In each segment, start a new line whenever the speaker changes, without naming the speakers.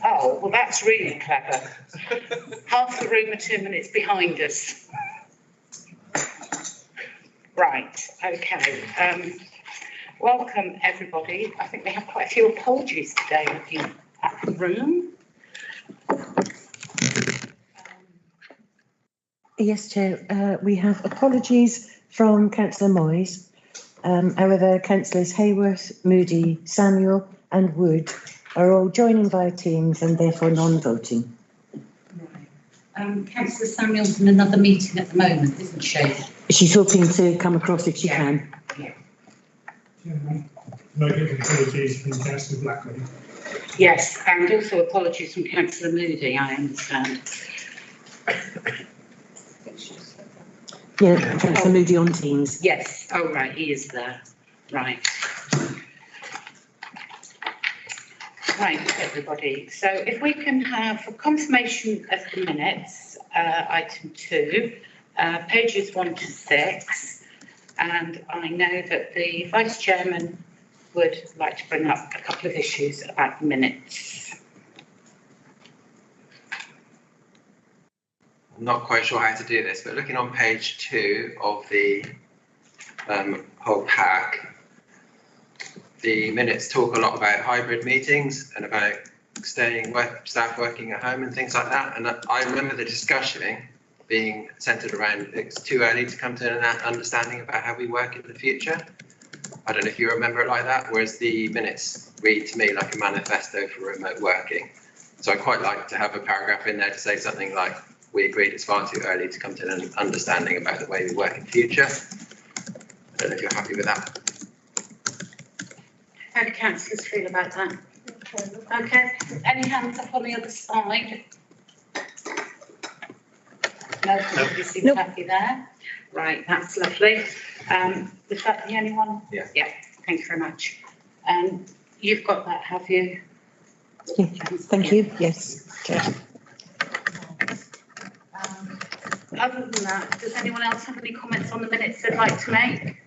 Oh, well, that's really clever. Half the room are 2 minutes behind us. Right, okay. Welcome, everybody. I think we have quite a few apologies today looking at the room.
Yes, Chair. We have apologies from Councillor Moyes. However, Councillors Hayworth, Moody, Samuel and Wood are all joining via Teams and therefore non-voting.
Right. Councillor Samuel's in another meeting at the moment, isn't she?
She's hoping to come across if she can.
Yeah.
No apologies from Councillor Blackley.
Yes, and also apologies from Councillor Moody, I understand.
Yeah, Councillor Moody on Teams.
Yes, oh right, he is there. Right. Right, everybody. So if we can have a confirmation of the minutes, item 2, pages 1 to 6, and I know that the Vice Chairman would like to bring up a couple of issues about the minutes.
I'm not quite sure how to do this, but looking on page 2 of the whole pack, the minutes talk a lot about hybrid meetings and about staff working at home and things like that. And I remember the discussion being centred around it's too early to come to an understanding about how we work in the future. I don't know if you remember it like that, whereas the minutes read to me like a manifesto for remote working. So I'd quite like to have a paragraph in there to say something like, we agreed it's far too early to come to an understanding about the way we work in future. I don't know if you're happy with that.
How do councillors feel about that? Okay. Any hands up on the other side? No, nobody seems happy there. Right, that's lovely. Was that the only one?
Yeah.
Yeah, thank you very much. You've got that, have you?
Yeah, thank you. Yes, Chair.
Other than that, does anyone else have any comments on the minutes they'd like to make?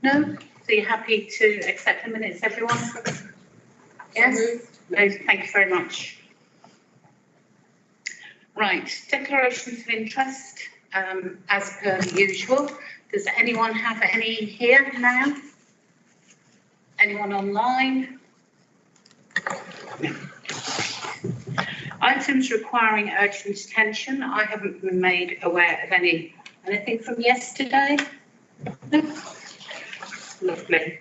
No? So you're happy to accept the minutes, everyone? Yes? No, thank you very much. Right, declarations of interest, as per usual. Does anyone have any here now? Anyone online? No. Items requiring urgent attention. I haven't been made aware of anything from yesterday. No. Lovely.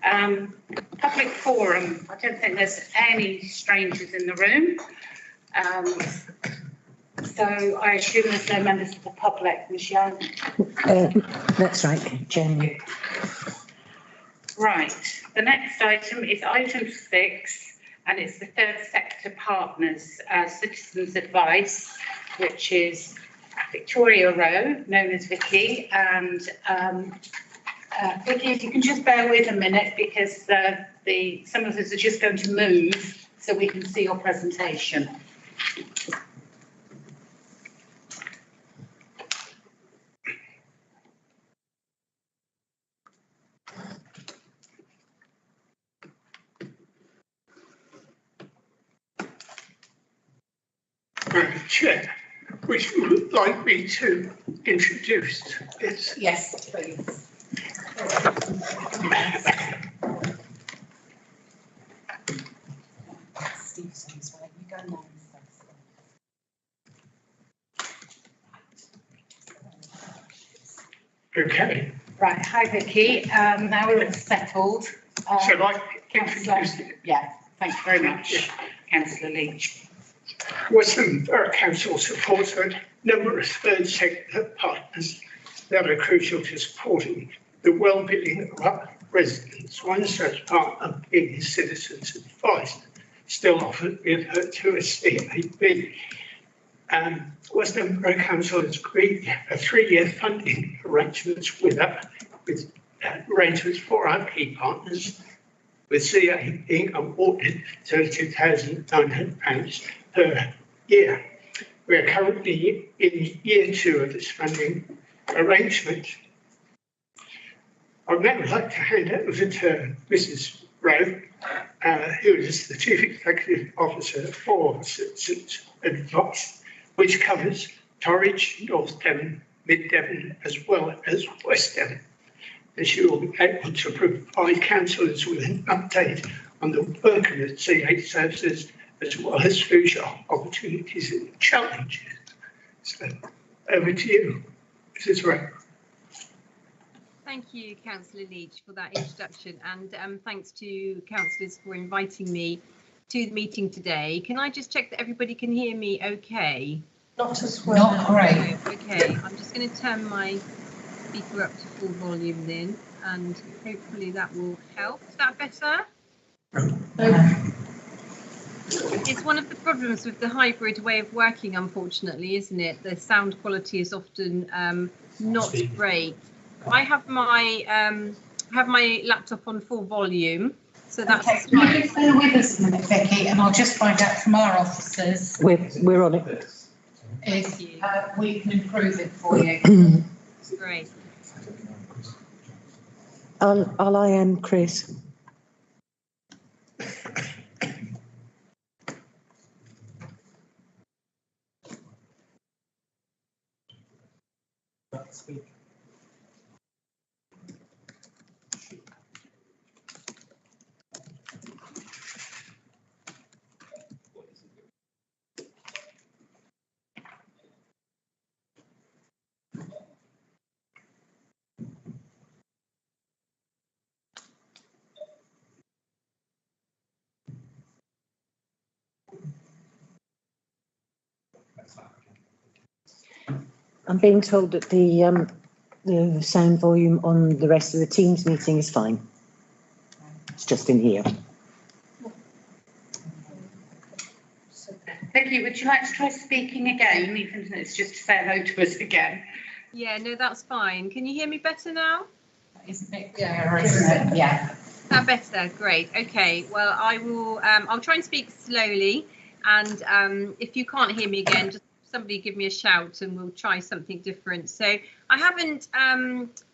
Public forum. I don't think there's any strangers in the room. So I assume there's no members of the public, Michelle?
That's right, Chairman.
Right. The next item is item 6. And it's the third sector partners, citizens advice, which is Victoria Rowe, known as Vicky. And Vicky, if you can just bear with a minute, because some of us are just going to move so we can see your presentation.
Chair, would you like me to introduce this?
Yes, please.
Okay.
Right, hi Vicky. Now we're all settled.
Shall I introduce it?
Yeah, thank you very much, Councillor Leach.
Western Borough Council supports a number of third sector partners that are crucial to supporting the well-being of our residents. One such partner being Citizens Advice, still often referred to as CAB. Western Borough Council has agreed a 3-year funding arrangements with arrangements for our key partners, with CA being awarded £32,900 per year. We are currently in year 2 of this funding arrangement. I'd now like to hand over to Mrs. Rowe who is the Chief Executive Officer for Citizens Advice, which covers Torridge, North Devon, Mid Devon, as well as West Devon. And she will be able to provide councillors with an update on the work of the CH services, as well as future opportunities and challenges. So, over to you, Mrs. Wray.
Thank you, Councillor Leach, for that introduction, and thanks to councillors for inviting me to the meeting today. Can I just check that everybody can hear me okay?
Not as well.
Not great.
Okay, I'm just going to turn my speaker up to full volume then, and hopefully that will help. Is that better? It's one of the problems with the hybrid way of working, unfortunately, isn't it? The sound quality is often not great. I have my laptop on full volume, so that's
Okay, can you bear with us a minute, Vicky, and I'll just find out from our officers
We're on it.
if we can improve it for you.
great.
I am Chris. I'm being told that the sound volume on the rest of the Teams meeting is fine. It's just in here.
Vicky, would you like to try speaking again, even if it's just to say hello to us again?
Yeah, no, that's fine. Can you hear me better now?
It's a bit clearer, isn't it? Yeah.
That better, great. Okay, well, I will. I'll try and speak slowly, and if you can't hear me again, just somebody give me a shout and we'll try something different. So I haven't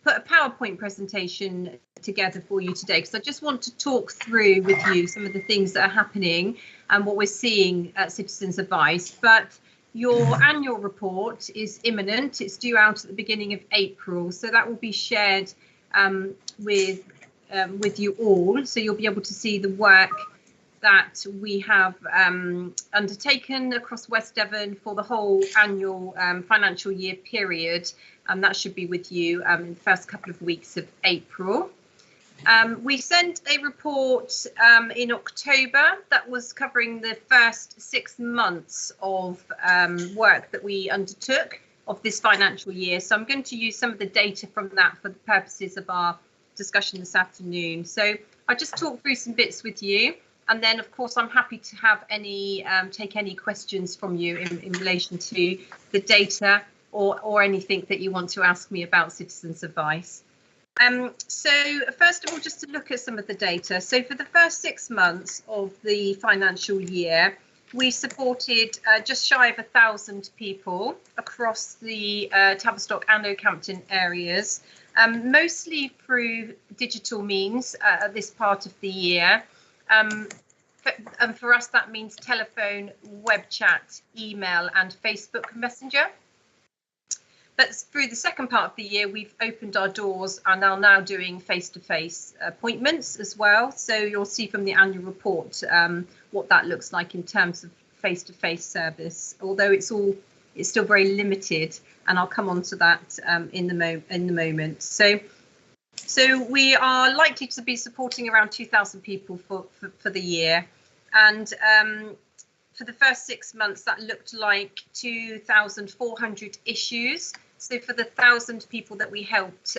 put a PowerPoint presentation together for you today because I just want to talk through with you some of the things that are happening and what we're seeing at Citizens Advice. But your annual report is imminent. It's due out at the beginning of April, so that will be shared with you all. So you'll be able to see the work that we have undertaken across West Devon for the whole annual financial year period, and that should be with you in the first couple of weeks of April. We sent a report in October that was covering the first 6 months of work that we undertook of this financial year. So I'm going to use some of the data from that for the purposes of our discussion this afternoon. So I'll just talk through some bits with you. And then, of course, I'm happy to have take any questions from you in relation to the data or anything that you want to ask me about Citizens Advice. So first of all, just to look at some of the data. So for the first 6 months of the financial year, we supported just shy of 1,000 people across the Tavistock and Oakhampton areas, mostly through digital means at this part of the year. And for us, that means telephone, web chat, email and Facebook Messenger. But through the second part of the year, we've opened our doors and are now doing face-to-face appointments as well. So you'll see from the annual report what that looks like in terms of face-to-face service, although it's still very limited, and I'll come on to that in the moment. So we are likely to be supporting around 2,000 people for the year, and for the first 6 months that looked like 2,400 issues. So for the 1,000 people that we helped,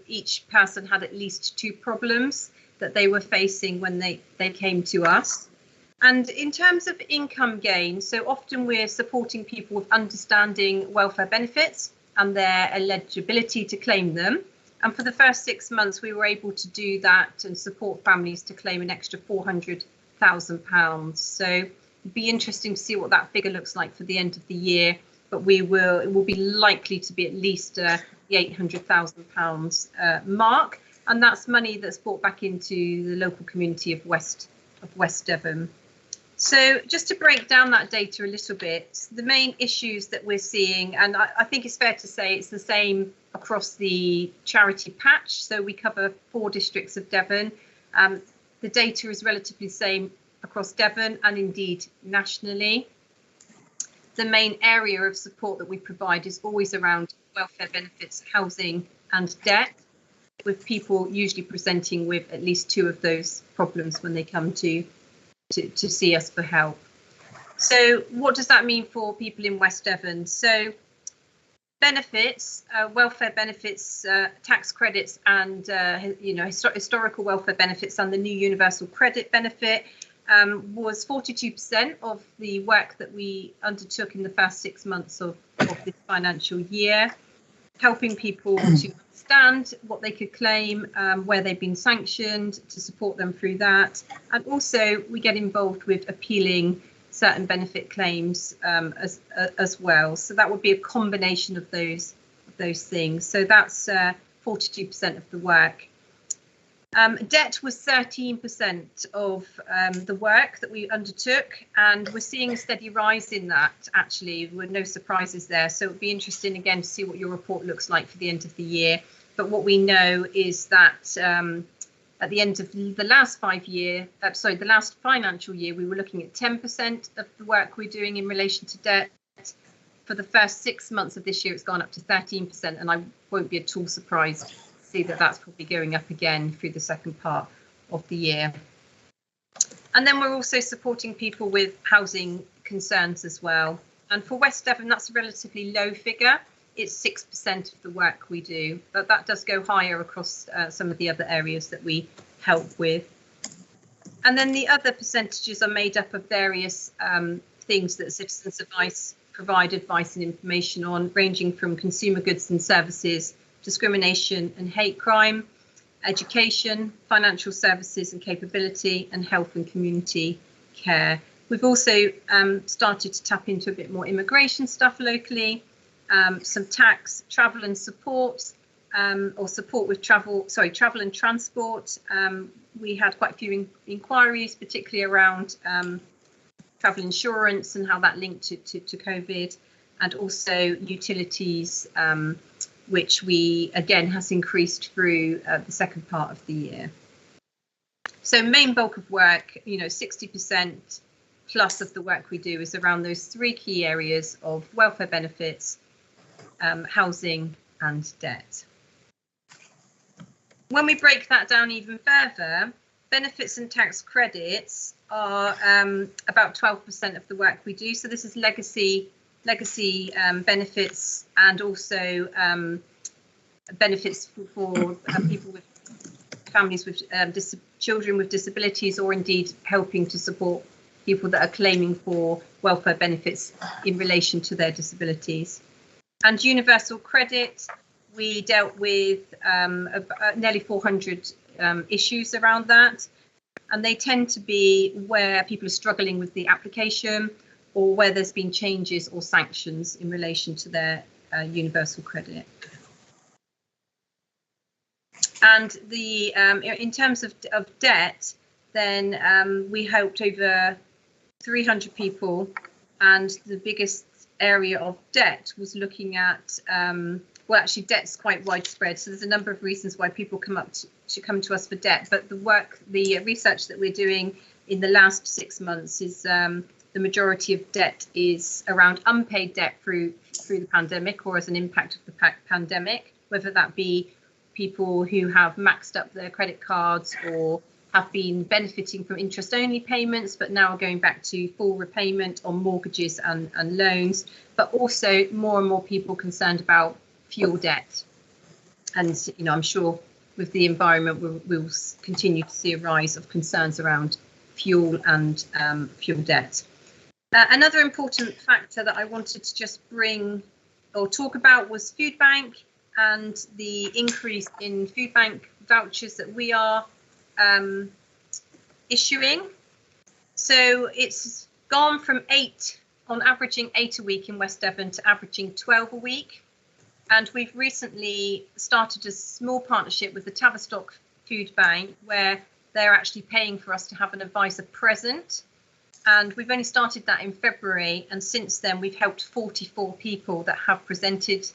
each person had at least 2 problems that they were facing when they came to us. And in terms of income gain, so often we're supporting people with understanding welfare benefits and their eligibility to claim them. And for the first 6 months, we were able to do that and support families to claim an extra £400,000. So it'd be interesting to see what that figure looks like for the end of the year. But it will be likely to be at least the £800,000 mark. And that's money that's brought back into the local community of West West Devon. So just to break down that data a little bit, the main issues that we're seeing, and I think it's fair to say it's the same across the charity patch. So we cover 4 districts of Devon. The data is relatively the same across Devon and indeed nationally. The main area of support that we provide is always around welfare benefits, housing and debt, with people usually presenting with at least 2 of those problems when they come to see us for help. So what does that mean for people in West Devon? So benefits, welfare benefits, tax credits and historical welfare benefits and the new universal credit benefit was 42% of the work that we undertook in the first 6 months of this financial year, helping people to understand what they could claim, where they've been sanctioned, to support them through that. And also we get involved with appealing certain benefit claims as well. So that would be a combination of those things. So that's 42% of the work. Debt was 13% of the work that we undertook, and we're seeing a steady rise in that, actually, with no surprises there. So it would be interesting again to see what your report looks like for the end of the year. But what we know is that at the end of the last the last financial year, we were looking at 10% of the work we're doing in relation to debt. For the first 6 months of this year, it's gone up to 13%, and I won't be at all surprised see that that's probably going up again through the second part of the year. And then we're also supporting people with housing concerns as well. And for West Devon, that's a relatively low figure. It's 6% of the work we do, but that does go higher across some of the other areas that we help with. And then the other percentages are made up of various things that Citizens Advice provide advice and information on, ranging from consumer goods and services, discrimination and hate crime, education, financial services and capability, and health and community care. We've also started to tap into a bit more immigration stuff locally, some tax, travel and support, or support with travel and transport. We had quite a few inquiries, particularly around travel insurance and how that linked to COVID, and also utilities, which we, again, has increased through the second part of the year. So main bulk of work, 60% plus of the work we do is around those 3 key areas of welfare benefits, housing and debt. When we break that down even further, benefits and tax credits are about 12% of the work we do. So this is legacy benefits, and also benefits for people with families with children with disabilities, or indeed helping to support people that are claiming for welfare benefits in relation to their disabilities. And universal credit, we dealt with nearly 400 issues around that, and they tend to be where people are struggling with the application, or where there's been changes or sanctions in relation to their universal credit. And the in terms of debt, then we helped over 300 people, and the biggest area of debt was looking at, well, actually debt's quite widespread, so there's a number of reasons why people come to us for debt, but the research that we're doing in the last 6 months is the majority of debt is around unpaid debt through the pandemic, or as an impact of the pandemic, whether that be people who have maxed up their credit cards or have been benefiting from interest-only payments, but now are going back to full repayment on mortgages and loans, but also more and more people concerned about fuel debt. And I'm sure with the environment, we'll continue to see a rise of concerns around fuel and fuel debt. Another important factor that I wanted to just bring or talk about was food bank, and the increase in food bank vouchers that we are issuing. So it's gone from averaging 8 a week in West Devon to averaging 12 a week. And we've recently started a small partnership with the Tavistock Food Bank, where they're actually paying for us to have an advisor present. And we've only started that in February. And since then, we've helped 44 people that have presented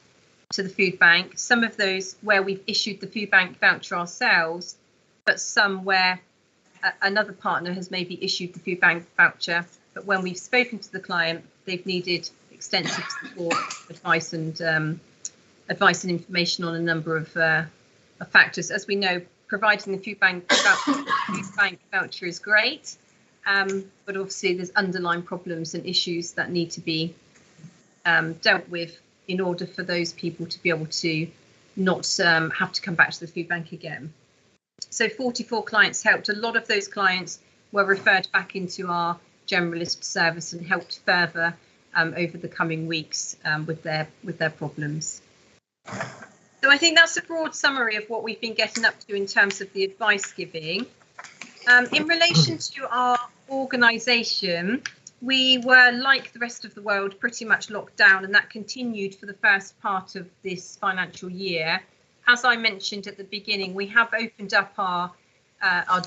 to the food bank. Some of those where we've issued the food bank voucher ourselves, but some where another partner has maybe issued the food bank voucher. But when we've spoken to the client, they've needed extensive support, advice and information on a number of factors. As we know, providing the food bank voucher is great, but obviously there's underlying problems and issues that need to be dealt with in order for those people to be able to not have to come back to the food bank again. So 44 clients helped. A lot of those clients were referred back into our generalist service and helped further over the coming weeks with their problems. So I think that's a broad summary of what we've been getting up to in terms of the advice giving. In relation to our organisation, we were, like the rest of the world, pretty much locked down, and that continued for the first part of this financial year. As I mentioned at the beginning, we have opened up our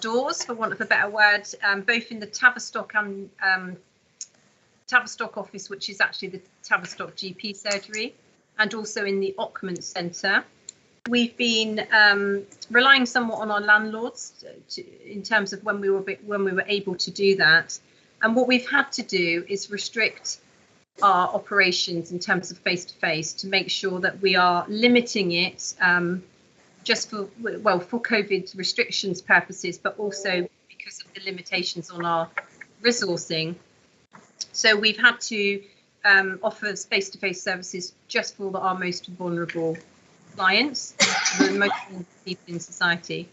doors, for want of a better word, both in the Tavistock office, which is actually the Tavistock GP surgery, and also in the Ockman Centre. We've been relying somewhat on our landlords in terms of when we were able to do that. And what we've had to do is restrict our operations in terms of face-to-face to make sure that we are limiting it just for COVID restrictions purposes, but also because of the limitations on our resourcing. So we've had to offer face-to-face services just for our most vulnerable clients, the most vulnerable people in society.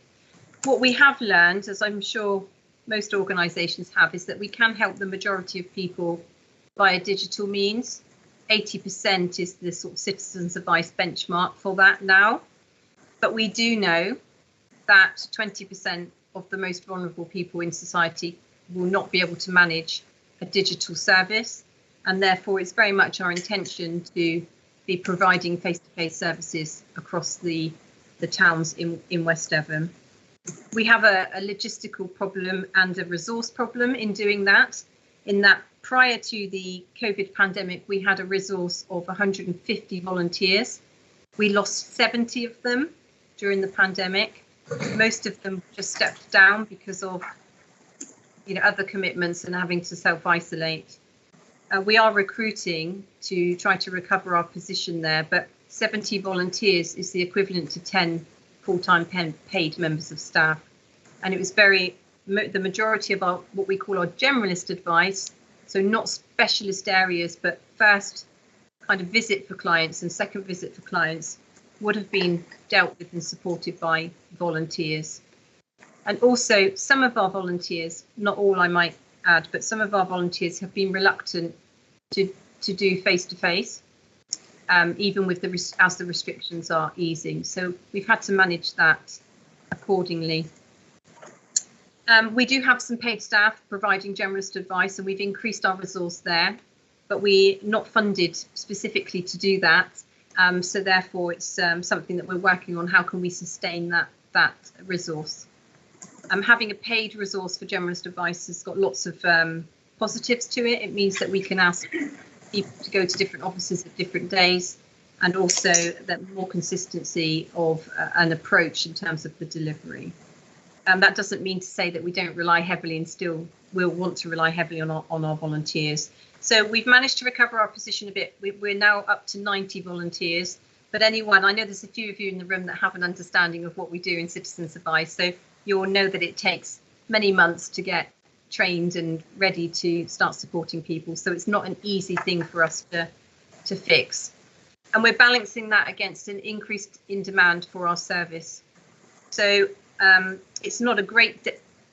What we have learned, as I'm sure most organisations have, is that we can help the majority of people via digital means. 80% is the sort of citizens advice benchmark for that now. But we do know that 20% of the most vulnerable people in society will not be able to manage a digital service, and therefore it's very much our intention to be providing face-to-face services across the towns in West Devon. We have a logistical problem and a resource problem in doing that, in that prior to the COVID pandemic, we had a resource of 150 volunteers. We lost 70 of them during the pandemic. Most of them just stepped down because of other commitments and having to self-isolate. We are recruiting to try to recover our position there, but 70 volunteers is the equivalent to 10 full-time paid members of staff. And it was the majority of our, what we call our generalist advice, so not specialist areas, but first kind of visit for clients and second visit for clients, would have been dealt with and supported by volunteers. And also some of our volunteers, not all I might add, but some of our volunteers have been reluctant to do face-to-face, even with as the restrictions are easing. So we've had to manage that accordingly. We do have some paid staff providing generalist advice, and we've increased our resource there, but we're not funded specifically to do that. So therefore, it's something that we're working on. How can we sustain that resource? Having a paid resource for generalist advice has got lots of positives to it. It means that we can ask people to go to different offices at different days, and also that more consistency of an approach in terms of the delivery. That doesn't mean to say that we don't rely heavily, and still will want to rely heavily on our volunteers. So we've managed to recover our position a bit. We're now up to 90 volunteers, but I know there's a few of you in the room that have an understanding of what we do in citizens advice. So you'll know that it takes many months to get trained and ready to start supporting people. So it's not an easy thing for us to fix. And we're balancing that against an increase in demand for our service. So it's not a great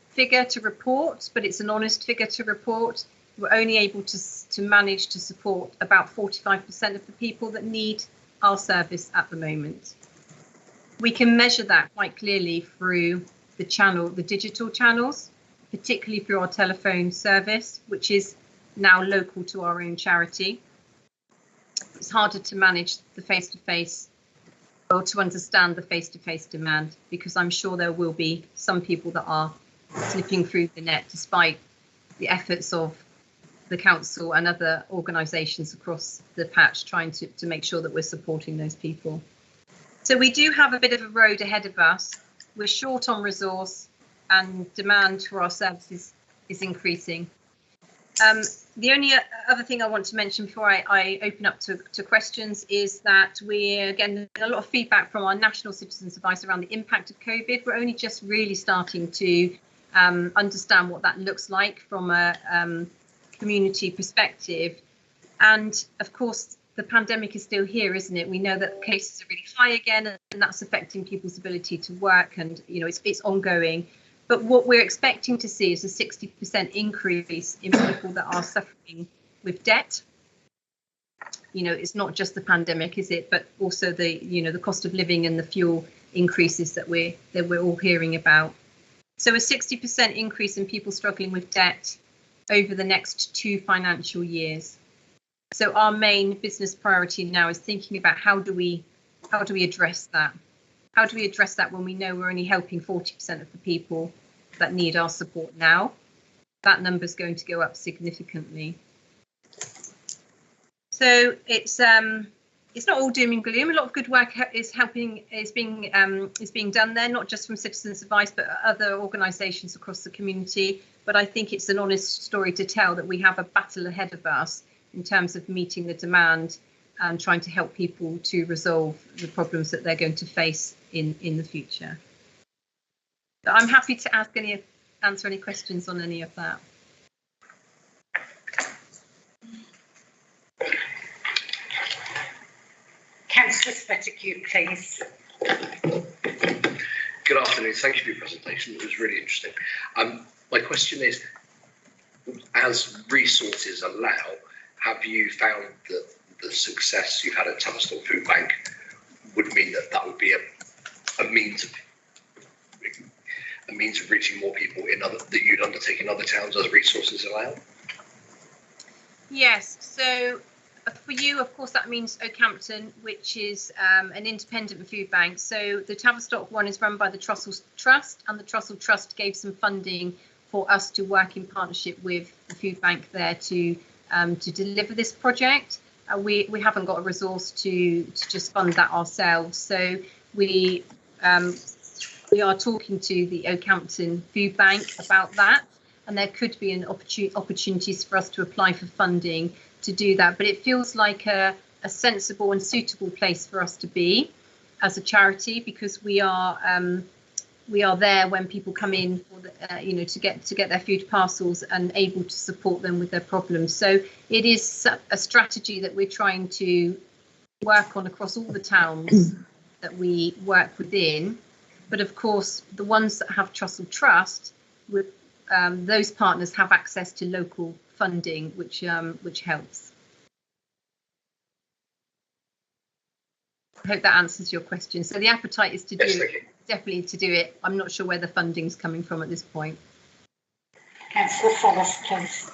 figure to report, but it's an honest figure to report. We're only able to manage to support about 45% of the people that need our service at the moment. We can measure that quite clearly through the digital channels, particularly through our telephone service, which is now local to our own charity. It's harder to manage the face-to-face or to understand the face-to-face demand, because I'm sure there will be some people that are slipping through the net, despite the efforts of the council and other organisations across the patch trying to make sure that we're supporting those people. So we do have a bit of a road ahead of us. We're short on resource and demand for our services is increasing. The only other thing I want to mention before I open up to questions is that we're getting a lot of feedback from our national citizens advice around the impact of COVID. We're only just really starting to understand what that looks like from a community perspective. And of course, the pandemic is still here, isn't it? We know that cases are really high again, and that's affecting people's ability to work, and it's ongoing. But what we're expecting to see is a 60% increase in people that are suffering with debt. It's not just the pandemic, is it? But also the cost of living and the fuel increases that we're all hearing about. So a 60% increase in people struggling with debt over the next 2 financial years. So our main business priority now is thinking about how do we address that? How do we address that when we know we're only helping 40% of the people that need our support now? That number is going to go up significantly. So it's not all doom and gloom. A lot of good work is being done there, not just from Citizens Advice, but other organisations across the community. But I think it's an honest story to tell that we have a battle ahead of us in terms of meeting the demand and trying to help people to resolve the problems that they're going to face in the future. But I'm happy to answer any questions on any of that.
Councillor Spettercute, please.
Good afternoon. Thank you for your presentation. It was really interesting. My question is, as resources allow, have you found that the success you've had at Tavistock Food Bank would mean that would be a means of reaching more people that you'd undertake in other towns as resources allow?
Yes. So for you, of course, that means Oakhampton, which is an independent food bank. So the Tavistock one is run by the Trussell Trust, and the Trussell Trust gave some funding for us to work in partnership with the food bank there to deliver this project. We haven't got a resource to just fund that ourselves. So we are talking to the Oakhampton Food Bank about that, and there could be an opportunities for us to apply for funding to do that. But it feels like a sensible and suitable place for us to be as a charity, because we are there when people come in for the, to get their food parcels and able to support them with their problems. So it is a strategy that we're trying to work on across all the towns that we work within. But of course, the ones that have Trussell Trust, those partners have access to local funding, which helps. I hope that answers your question. So the appetite is to do it, definitely to do it. I'm not sure where the funding's coming from at this point.
Councillor Follis, please.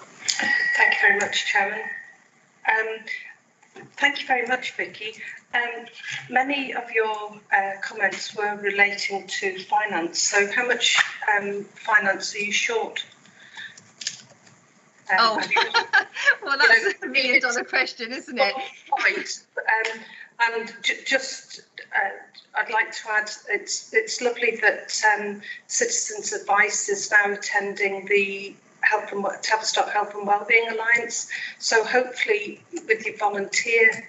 Thank you very much, Chairman. Thank you very much, Vicky. Many of your comments were relating to finance. So how much finance are you short?
Well, that's a $1 million question, isn't it?
Right. And just, I'd like to add, it's lovely that Citizens Advice is now attending the Tavistock Health and Wellbeing Alliance. So hopefully, with your volunteer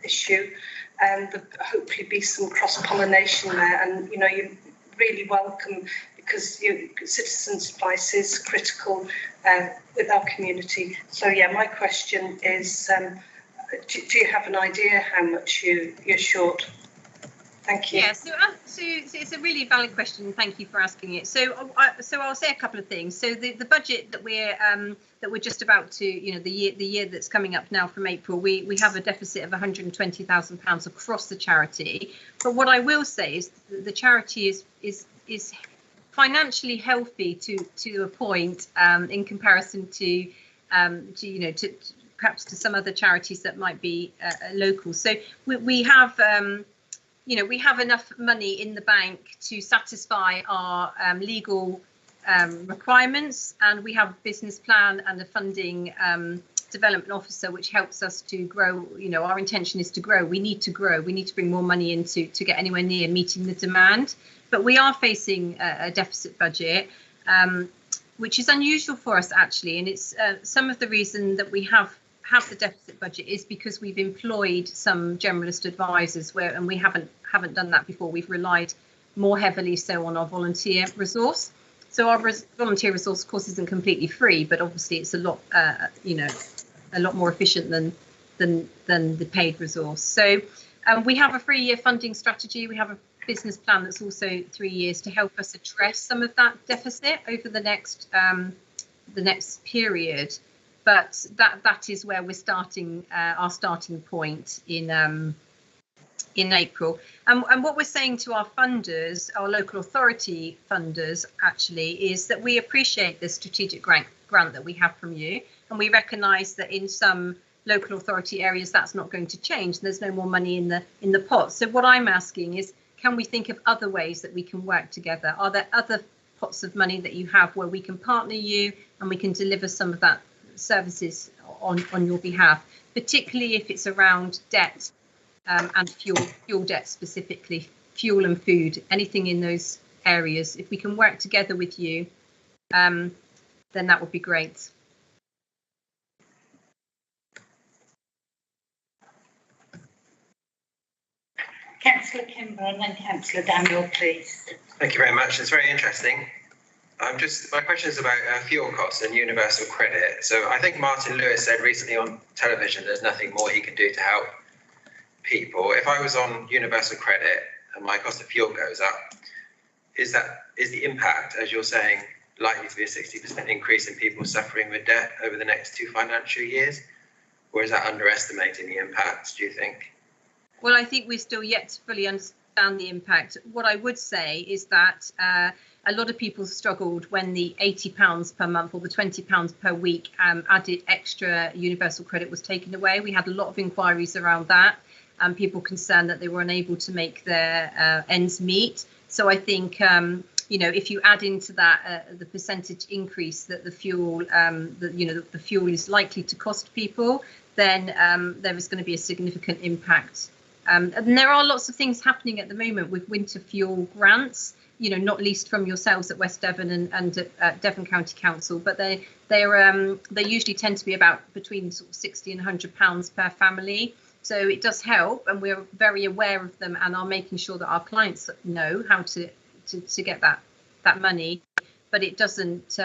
issue, there'll hopefully be some cross-pollination there. And you're really welcome, because Citizens Advice is critical with our community. So yeah, my question is, do you have an idea how much you're short? Thank you.
Yeah, so it's a really valid question. Thank you for asking it. So I'll say a couple of things. So the budget that we're just about to, the year that's coming up now from April, we have a deficit of £120,000 across the charity. But what I will say is the charity is financially healthy to a point in comparison to perhaps to some other charities that might be local. So we have we have enough money in the bank to satisfy our legal requirements, and we have a business plan and a funding development officer, which helps us to grow. You know, our intention is to grow. We need to grow. We need to bring more money in to get anywhere near meeting the demand. But we are facing a deficit budget, which is unusual for us actually. And it's some of the reason that we have the deficit budget is because we've employed some generalist advisors and we haven't done that before. We've relied more heavily so on our volunteer resource. So our volunteer resource, of course, isn't completely free, but obviously it's a lot, a lot more efficient than the paid resource. So we have a 3-year funding strategy. We have a business plan that's also 3 years to help us address some of that deficit over the next period. But that is where we're starting our starting point in April. And what we're saying to our funders, our local authority funders, actually, is that we appreciate the strategic grant that we have from you, and we recognise that in some local authority areas that's not going to change. There's no more money in the pot. So what I'm asking is, can we think of other ways that we can work together? Are there other pots of money that you have where we can partner you and we can deliver some of that services on your behalf, particularly if it's around debt and fuel debt specifically, fuel and food, anything in those areas? If we can work together with you, then that would be great.
Councillor Kimber and then Councillor Daniel, please.
Thank you very much. It's very interesting. My question is about fuel costs and universal credit. So I think Martin Lewis said recently on television there's nothing more he can do to help people. If I was on universal credit and my cost of fuel goes up, is the impact, as you're saying, likely to be a 60% increase in people suffering with debt over the next 2 financial years? Or is that underestimating the impact, do you think?
Well, I think we're still yet to fully understand the impact. What I would say is that a lot of people struggled when the £80 per month or the £20 per week added extra universal credit was taken away. We had a lot of inquiries around that, and people concerned that they were unable to make their ends meet. So I think, if you add into that the percentage increase that the fuel, the fuel is likely to cost people, then there is going to be a significant impact. And there are lots of things happening at the moment with winter fuel grants, not least from yourselves at West Devon and at Devon County Council, but they usually tend to be about between sort of £60 and £100 per family. So it does help, and we're very aware of them and are making sure that our clients know how to get that money, but it doesn't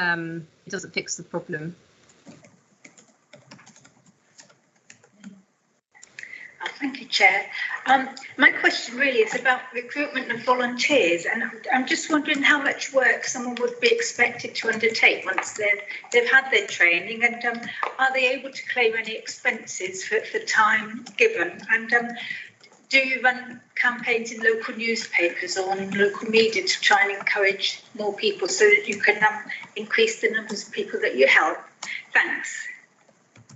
fix the problem.
Thank you, Chair. My question really is about recruitment of volunteers, and I'm just wondering how much work someone would be expected to undertake once they've had their training, and are they able to claim any expenses for time given? And do you run campaigns in local newspapers or on local media to try and encourage more people so that you can increase the numbers of people that you help? Thanks.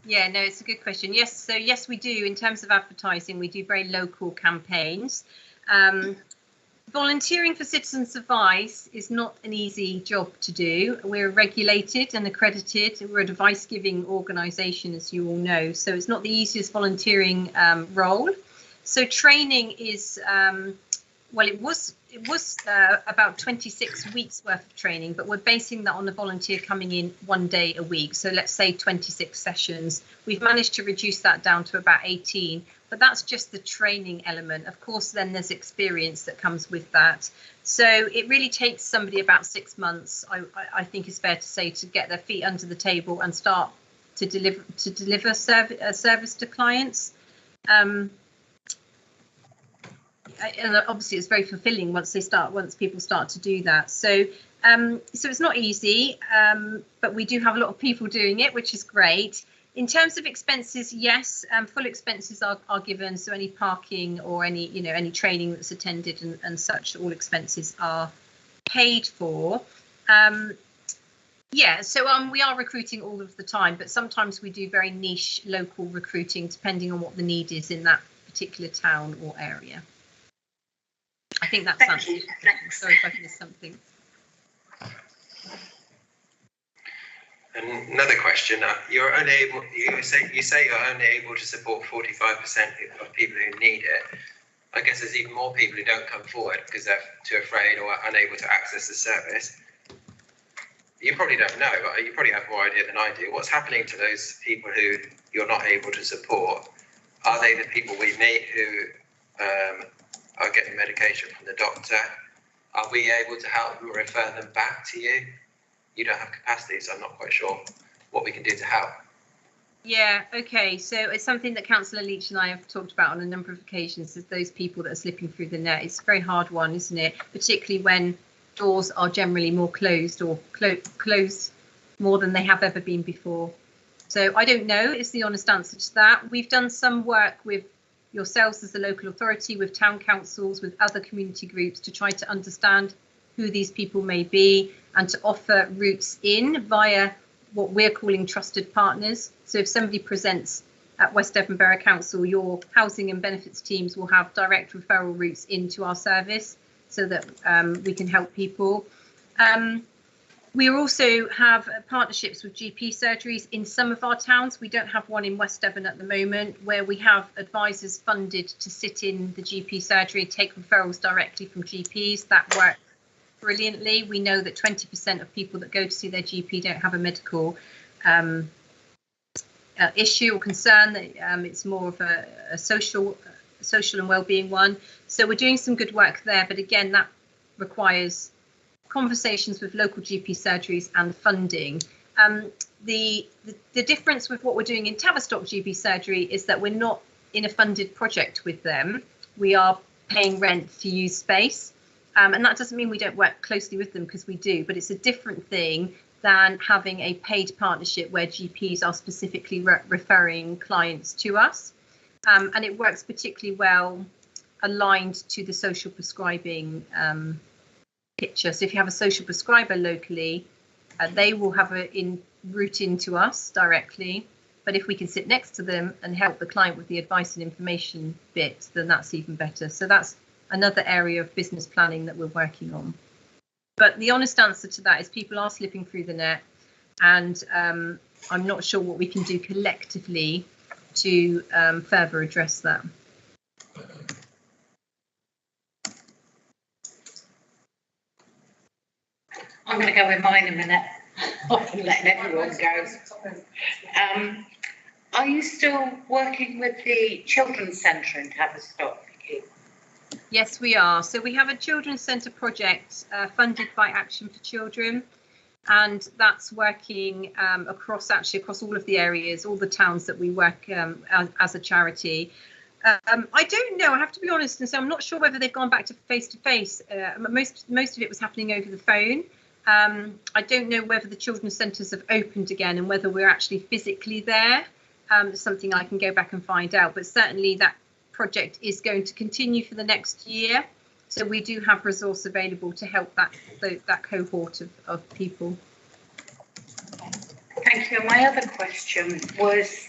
Yeah, no, it's a good question. Yes, so yes, we do. In terms of advertising, we do very local campaigns. Volunteering for Citizens Advice is not an easy job to do. We're regulated and accredited. We're a advice-giving organisation, as you all know. So it's not the easiest volunteering role. So training is, it was about 26 weeks worth of training, but we're basing that on a volunteer coming in 1 day a week. So let's say 26 sessions. We've managed to reduce that down to about 18, but that's just the training element. Of course, then there's experience that comes with that. So it really takes somebody about 6 months, I think is fair to say, to get their feet under the table and start to deliver service to clients. And obviously it's very fulfilling once people start to do that. So it's not easy, but we do have a lot of people doing it, which is great. In terms of expenses, yes, full expenses are given. So any parking or any training that's attended and such, all expenses are paid for. So we are recruiting all of the time, but sometimes we do very niche local recruiting depending on what the need is in that particular town or area. I think that's answered. Sorry if I missed something.
And another question, you're unable, you say you're only able to support 45% of people who need it. I guess there's even more people who don't come forward because they're too afraid or unable to access the service. You probably don't know, but you probably have more idea than I do. What's happening to those people who you're not able to support? Are they the people we meet who are getting medication from the doctor? Are we able to help them, refer them back to you? You don't have capacity, so I'm not quite sure what we can do to help.
Yeah, okay. So it's something that Councillor Leach and I have talked about on a number of occasions, is those people that are slipping through the net. It's a very hard one, isn't it? Particularly when doors are generally more closed or closed more than they have ever been before. So I don't know is the honest answer to that. We've done some work with yourselves as a local authority, with town councils, with other community groups to try to understand who these people may be and to offer routes in via what we're calling trusted partners. So if somebody presents at West Devon Borough Council, your housing and benefits teams will have direct referral routes into our service so that we can help people. We also have partnerships with GP surgeries in some of our towns. We don't have one in West Devon at the moment, where we have advisors funded to sit in the GP surgery, take referrals directly from GPs. That works brilliantly. We know that 20% of people that go to see their GP don't have a medical issue or concern. That it's more of a social and well-being one. So we're doing some good work there, but again, that requires conversations with local GP surgeries and funding. The difference with what we're doing in Tavistock GP surgery is that we're not in a funded project with them. We are paying rent to use space. And that doesn't mean we don't work closely with them, because we do, but it's a different thing than having a paid partnership where GPs are specifically referring clients to us. And it works particularly well aligned to the social prescribing picture. So if you have a social prescriber locally, they will have a route into us directly. But if we can sit next to them and help the client with the advice and information bit, then that's even better. So that's another area of business planning that we're working on. But the honest answer to that is people are slipping through the net, and I'm not sure what we can do collectively to further address that.
I'm going to go with mine in a minute. Often letting everyone go. Are you still working with the Children's Centre in Tavistock?
Yes, we are. So we have a Children's Centre project funded by Action for Children, and that's working across all of the areas, all the towns that we work as a charity. I don't know, I have to be honest and say I'm not sure whether they've gone back to face-to-face. Most of it was happening over the phone. I don't know whether the children's centres have opened again and whether we're actually physically there. It's something I can go back and find out, but certainly that project is going to continue for the next year. So we do have resource available to help that cohort of people.
Thank you. My other question was,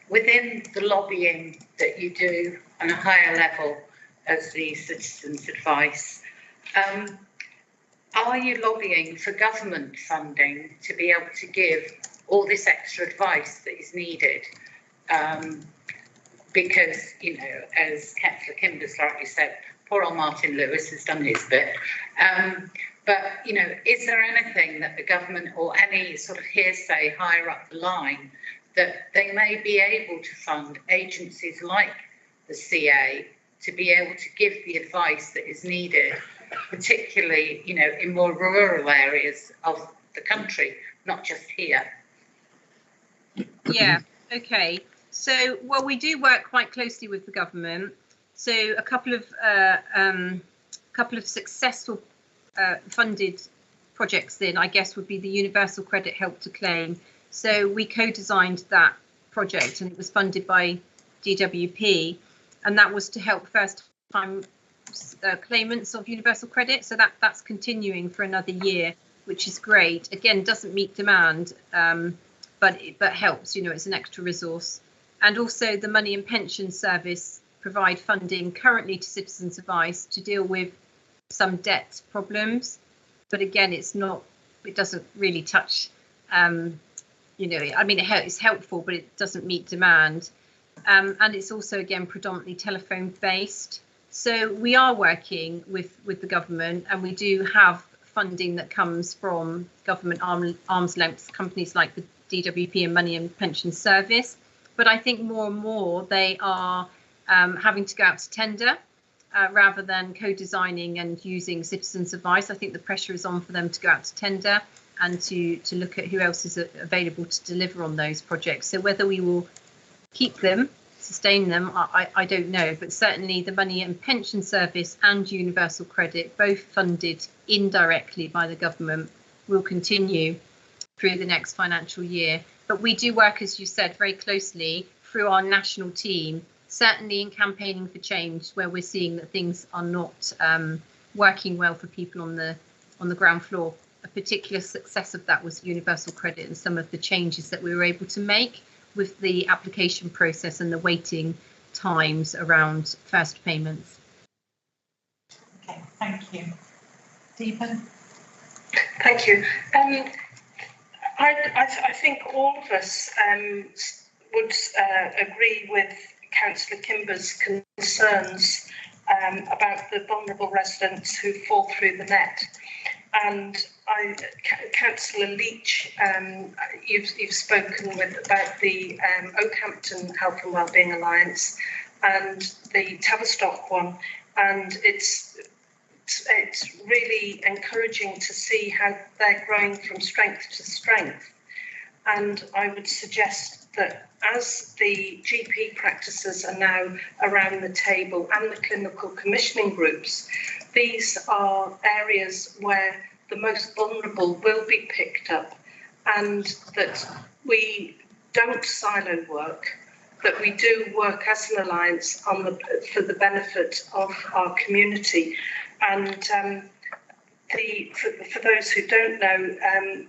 within the lobbying that you do on a higher level as the citizens' advice, are you lobbying for government funding to be able to give all this extra advice that is needed? Because, you know, as Councillor Kimber rightly said, poor old Martin Lewis has done his bit. But, you know, is there anything that the government or any sort of hearsay higher up the line that they may be able to fund agencies like the CA to be able to give the advice that is needed, particularly, you know, in more rural areas of the country, not just here?
Yeah, okay. So, well, we do work quite closely with the government. So a couple of successful funded projects then, I guess, would be the Universal Credit Help to Claim. So we co-designed that project and it was funded by DWP, and that was to help first-time claimants of universal credit. So that's continuing for another year, which is great. Again, doesn't meet demand, but helps, you know, it's an extra resource. And also the Money and Pension Service provide funding currently to Citizens Advice to deal with some debt problems. but again, it doesn't really touch, you know, I mean, it's helpful, but it doesn't meet demand. And it's also, again, predominantly telephone based. So we are working with the government, and we do have funding that comes from government arm's length companies like the DWP and Money and Pension Service. But I think more and more they are having to go out to tender rather than co-designing and using citizens' advice. I think the pressure is on for them to go out to tender and to look at who else is available to deliver on those projects. So whether we will keep them, sustain them, I don't know, but certainly the Money and Pension Service and Universal Credit, both funded indirectly by the government, will continue through the next financial year. But we do work, as you said, very closely through our national team, certainly in campaigning for change, where we're seeing that things are not working well for people on the ground floor. A particular success of that was Universal Credit and some of the changes that we were able to make with the application process and the waiting times around first payments.
Okay, thank you. Devon?
Thank you. I think all of us would agree with Councillor Kimber's concerns about the vulnerable residents who fall through the net. And Councillor Leach, you've spoken about the Oakhampton Health and Wellbeing Alliance and the Tavistock one, and it's really encouraging to see how they're growing from strength to strength. And I would suggest that as the GP practices are now around the table and the clinical commissioning groups, these are areas where the most vulnerable will be picked up, and that we don't silo work, that we do work as an alliance for the benefit of our community. And for those who don't know,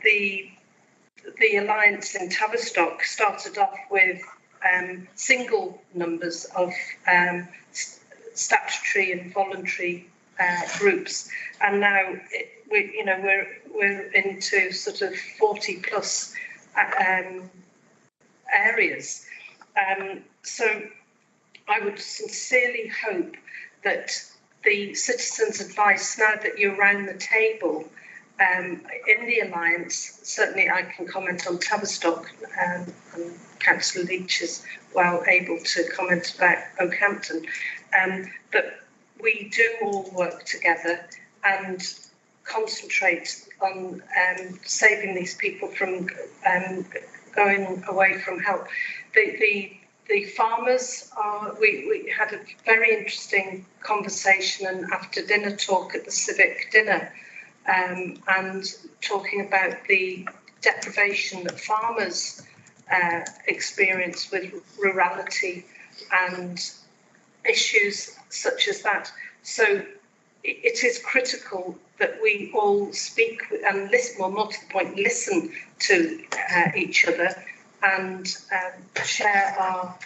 the alliance in Tavistock started off with single numbers of statutory and voluntary groups, and now we're into sort of 40 plus areas. So I would sincerely hope that the citizens' advice, now that you're around the table in the alliance, certainly I can comment on Tavistock, and Councillor Leach is well able to comment about Oakhampton, but we do all work together and concentrate on saving these people from going away from help. The farmers are, we had a very interesting conversation and after dinner talk at the civic dinner, and talking about the deprivation that farmers experience with rurality and issues such as that. So it is critical that we all speak and listen, well, more to the point, listen to each other and share our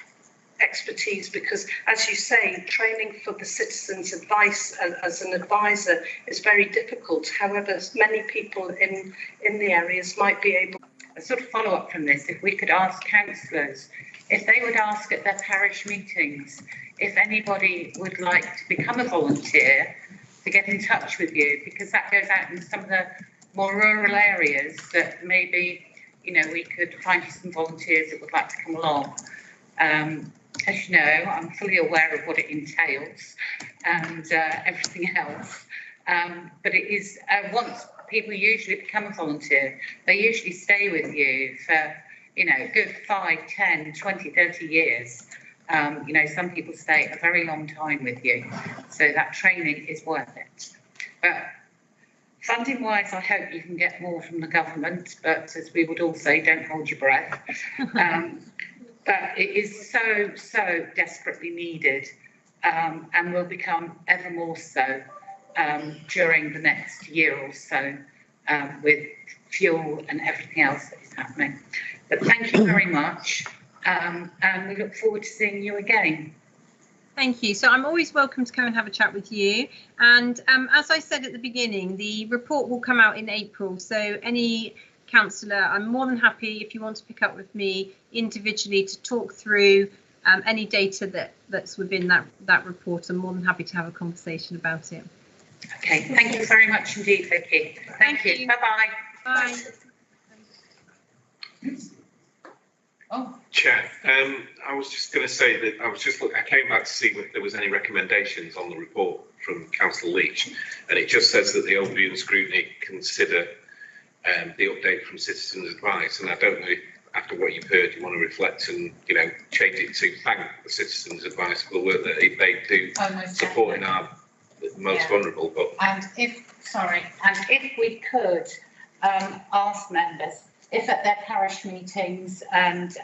expertise, because as you say, training for the citizens' advice as an advisor is very difficult. However, many people in the areas might be able.
A sort of follow up from this, if we could ask councillors if they would ask at their parish meetings if anybody would like to become a volunteer, to get in touch with you, because that goes out in some of the more rural areas that maybe, we could find you some volunteers that would like to come along. As you know, I'm fully aware of what it entails and everything else. But it is, once people usually become a volunteer, they usually stay with you for, a good 5, 10, 20, 30 years. Some people stay a very long time with you. So that training is worth it. But funding wise, I hope you can get more from the government, but as we would all say, don't hold your breath. But it is so desperately needed, and will become ever more so during the next year or so, with fuel and everything else that is happening. But thank you very much, and we look forward to seeing you again.
Thank you. So I'm always welcome to come and have a chat with you. And as I said at the beginning, the report will come out in April. So any councillor, I'm more than happy if you want to pick up with me individually to talk through any data that's within that report. I'm more than happy to have a conversation about it.
Okay, thank you very much indeed, Vicky. Thank you. Bye-bye.
Bye.
Oh,
Chair, I was just going to say that I came back to see if there was any recommendations on the report from Councillor Leach, and it just says that the overview and scrutiny consider the update from citizens' advice, and I don't know if after what you've heard you want to reflect and change it to thank the citizens' advice for the work that they do supporting our most vulnerable. But
and if
we could ask members if at their parish meetings and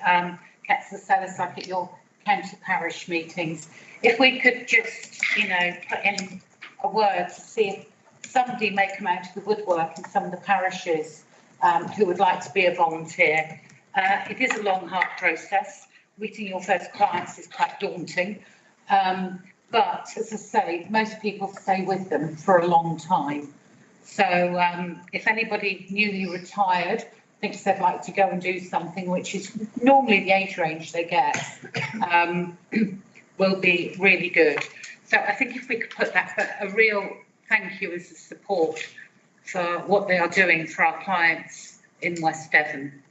Councillor Sellers, like at your county parish meetings, if we could just, put in a word to see if somebody may come out of the woodwork in some of the parishes who would like to be a volunteer. It is a long, hard process. Meeting your first clients is quite daunting. But as I say, most people stay with them for a long time. So if anybody newly retired thinks they'd like to go and do something, which is normally the age range they get, will be really good. So I think if we could put that, a real thank you as a support for what they are doing for our clients in West Devon.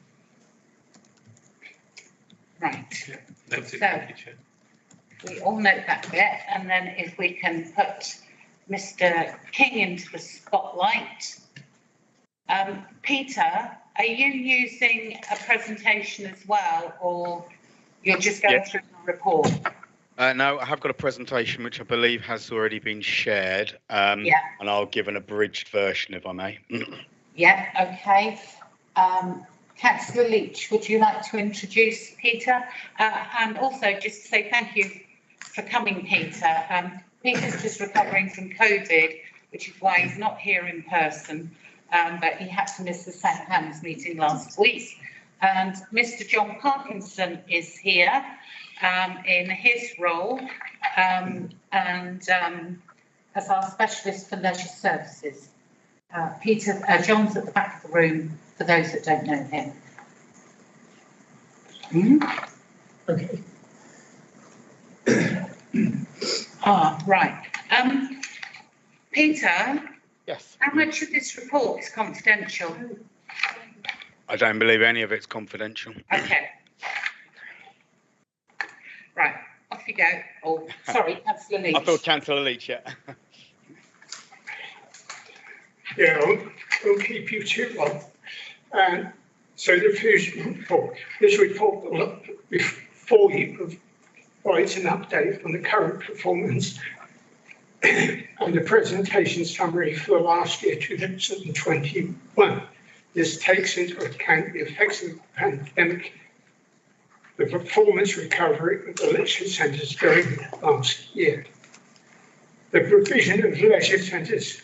Right. So we all note that bit, and then if we can put Mr. King into the spotlight. Peter, are you using a presentation as well, or you're just going through the report?
No, I have got a presentation which I believe has already been shared, and I'll give an abridged version if I may.
Yeah, okay. Councillor Leach, would you like to introduce Peter? And also just to say thank you for coming, Peter. Peter's just recovering from COVID, which is why he's not here in person, but he had to miss the St. Ham's meeting last week. And Mr. John Parkinson is here in his role as our specialist for leisure services. John's at the back of the room for those that don't know him.
Okay.
Right. Peter?
Yes.
How much of this report is confidential?
I don't believe any of it's confidential.
Okay. Right, off you go. Oh, sorry, Councillor Leach.
I thought Councillor Leach, yeah.
Yeah, I won't keep you too long. So the first report, this report will before you provides an update on the current performance and the presentation summary for last year, 2021. This takes into account the effects of the pandemic, the performance recovery of the leisure centres during last year. The provision of leisure centres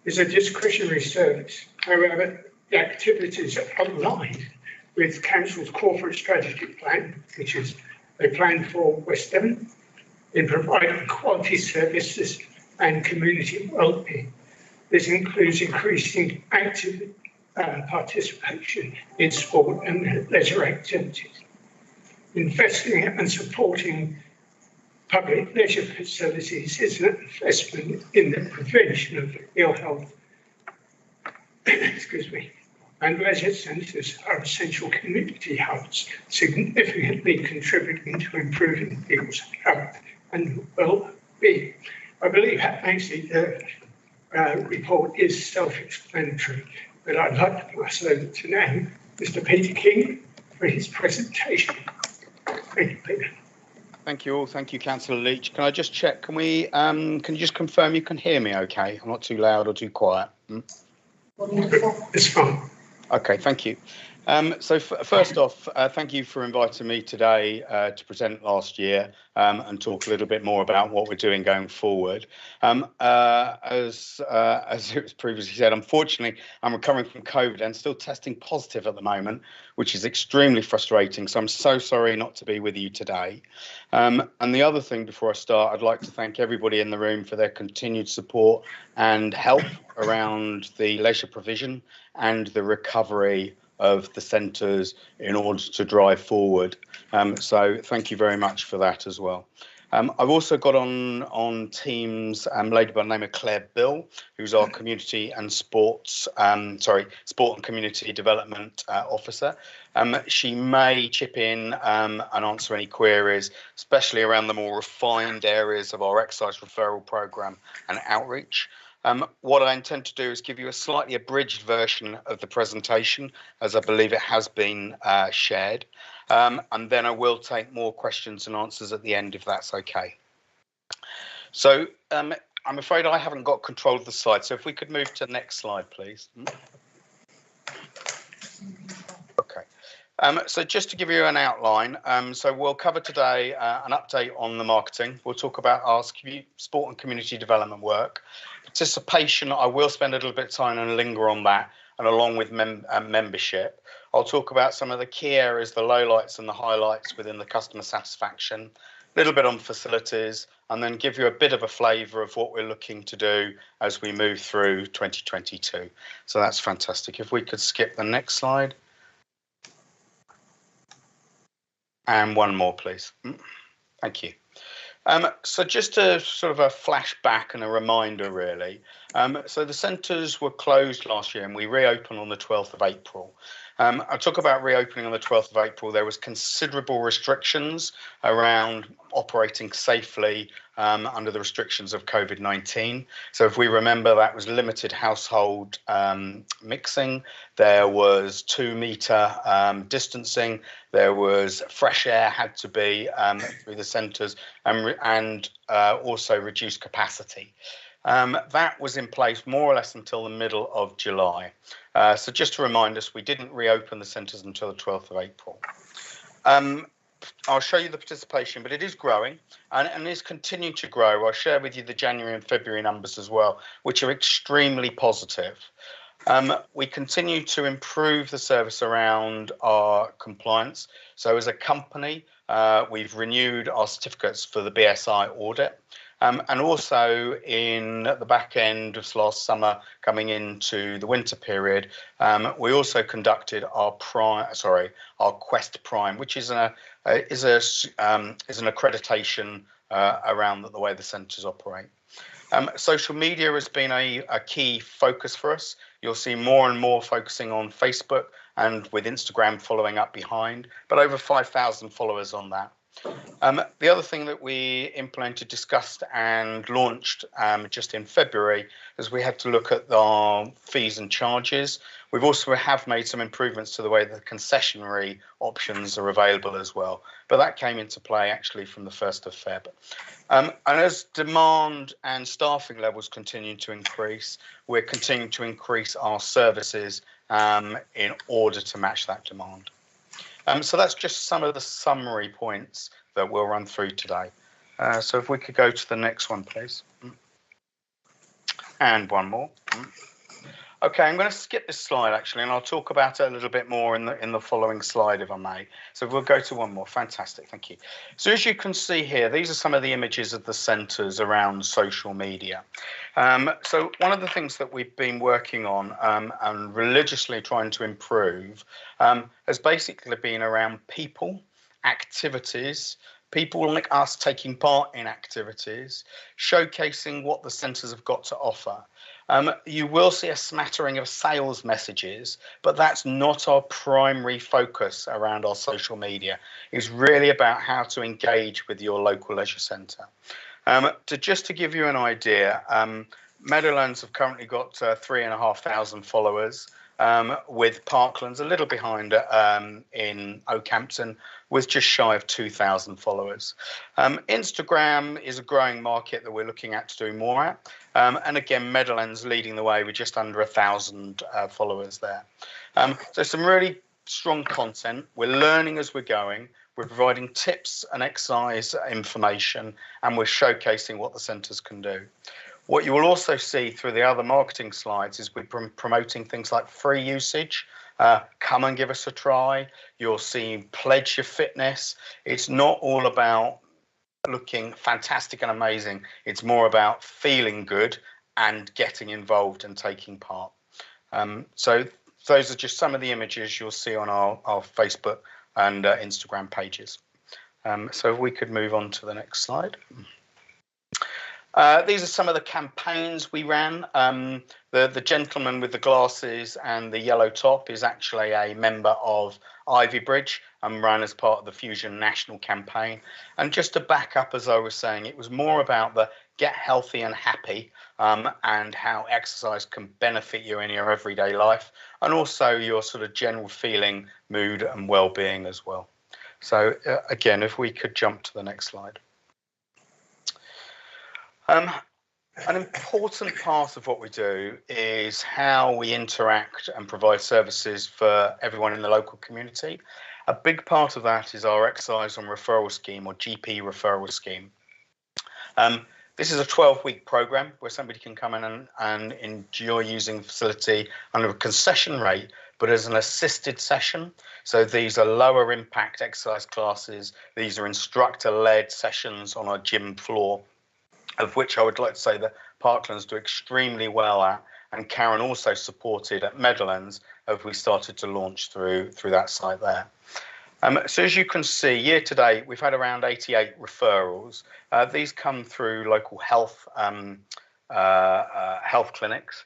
is a discretionary service. However, the activities are aligned with Council's corporate strategy plan, which is a plan for West Devon, in providing quality services and community wellbeing. This includes increasing active participation in sport and leisure activities, investing and supporting public leisure facilities is an investment in the prevention of ill health. Excuse me. And leisure centres are essential community hubs, significantly contributing to improving people's health and well-being. I believe actually the report is self-explanatory, but I'd like to pass over to now Mr. Peter King for his presentation. Thank you, Peter.
Thank you all. Thank you, Councillor Leach. Can I just check? Can you just confirm you can hear me okay? I'm not too loud or too quiet.
It's fine.
Okay, thank you. First off, thank you for inviting me today to present last year and talk a little bit more about what we're doing going forward. As it was previously said, unfortunately, I'm recovering from COVID and still testing positive at the moment, which is extremely frustrating. So I'm so sorry not to be with you today. And the other thing before I start, I'd like to thank everybody in the room for their continued support and help around the leisure provision and the recovery of the centres in order to drive forward. So thank you very much for that as well. I've also got on Teams a lady by the name of Claire Bill, who's our community and sport and community development officer. She may chip in and answer any queries, especially around the more refined areas of our exercise referral programme and outreach. What I intend to do is give you a slightly abridged version of the presentation, as I believe it has been shared, and then I will take more questions and answers at the end if that's okay. So I'm afraid I haven't got control of the slide, so if we could move to the next slide, please. Okay. So just to give you an outline, so we'll cover today an update on the marketing. We'll talk about our sport and community development work. Participation, I will spend a little bit of time and linger on that, and along with membership. I'll talk about some of the key areas, the lowlights and the highlights within the customer satisfaction, a little bit on facilities, and then give you a bit of a flavour of what we're looking to do as we move through 2022. So that's fantastic. If we could skip the next slide. And one more, please. Thank you. So just a sort of a flashback and a reminder, really. So the centres were closed last year and we reopened on the 12th of April. I'll talk about reopening on the 12th of April. There was considerable restrictions around operating safely under the restrictions of COVID-19. So if we remember, that was limited household mixing. There was 2-metre distancing. There was fresh air had to be through the centres and also reduced capacity. That was in place more or less until the middle of July. So just to remind us, we didn't reopen the centres until the 12th of April. I'll show you the participation, but it is growing and is continuing to grow. I'll share with you the January and February numbers as well, which are extremely positive. We continue to improve the service around our compliance. So as a company, we've renewed our certificates for the BSI audit. And also in the back end of last summer, coming into the winter period, we also conducted our Quest Prime, which is an accreditation around the way the centres operate. Social media has been a key focus for us. You'll see more and more focusing on Facebook and with Instagram following up behind, but over 5,000 followers on that. The other thing that we implemented, discussed and launched just in February is we had to look at our fees and charges. We've also made some improvements to the way the concessionary options are available as well. But that came into play actually from the 1st of Feb. And as demand and staffing levels continue to increase, we're continuing to increase our services in order to match that demand. So that's just some of the summary points that we'll run through today. So if we could go to the next one, please. And one more. Okay, I'm going to skip this slide actually, and I'll talk about it a little bit more in the following slide, if I may. So we'll go to one more. Fantastic, thank you. So as you can see here, these are some of the images of the centres around social media. So one of the things that we've been working on and religiously trying to improve has basically been around people, activities, people like us taking part in activities, showcasing what the centres have got to offer. You will see a smattering of sales messages, but that's not our primary focus around our social media. It's really about how to engage with your local leisure centre. Just to give you an idea, Meadowlands have currently got 3,500 followers, with Parklands a little behind in Oakhampton with just shy of 2,000 followers. Instagram is a growing market that we're looking at to do more at. And again, Meadowlands leading the way with just under 1,000 followers there. So some really strong content. We're learning as we're going. We're providing tips and exercise information, and we're showcasing what the centres can do. What you will also see through the other marketing slides is we're promoting things like free usage. Come and give us a try. You'll see pledge your fitness. It's not all about looking fantastic and amazing. It's more about feeling good and getting involved and taking part. So those are just some of the images you'll see on our Facebook and Instagram pages. So if we could move on to the next slide. These are some of the campaigns we ran. The gentleman with the glasses and the yellow top is actually a member of Ivy Bridge and ran as part of the Fusion National campaign. And just to back up, as I was saying, it was more about the get healthy and happy and how exercise can benefit you in your everyday life, and also your sort of general feeling, mood and well-being as well. So again, if we could jump to the next slide. An important part of what we do is how we interact and provide services for everyone in the local community. A big part of that is our exercise and referral scheme, or GP referral scheme. This is a 12-week program where somebody can come in and enjoy using the facility under a concession rate, but as an assisted session. So these are lower impact exercise classes. These are instructor-led sessions on our gym floor, of which I would like to say that Parklands do extremely well at, and Karen also supported at Meadowlands as we started to launch through that site there. So as you can see, year to date, we've had around 88 referrals. These come through local health clinics.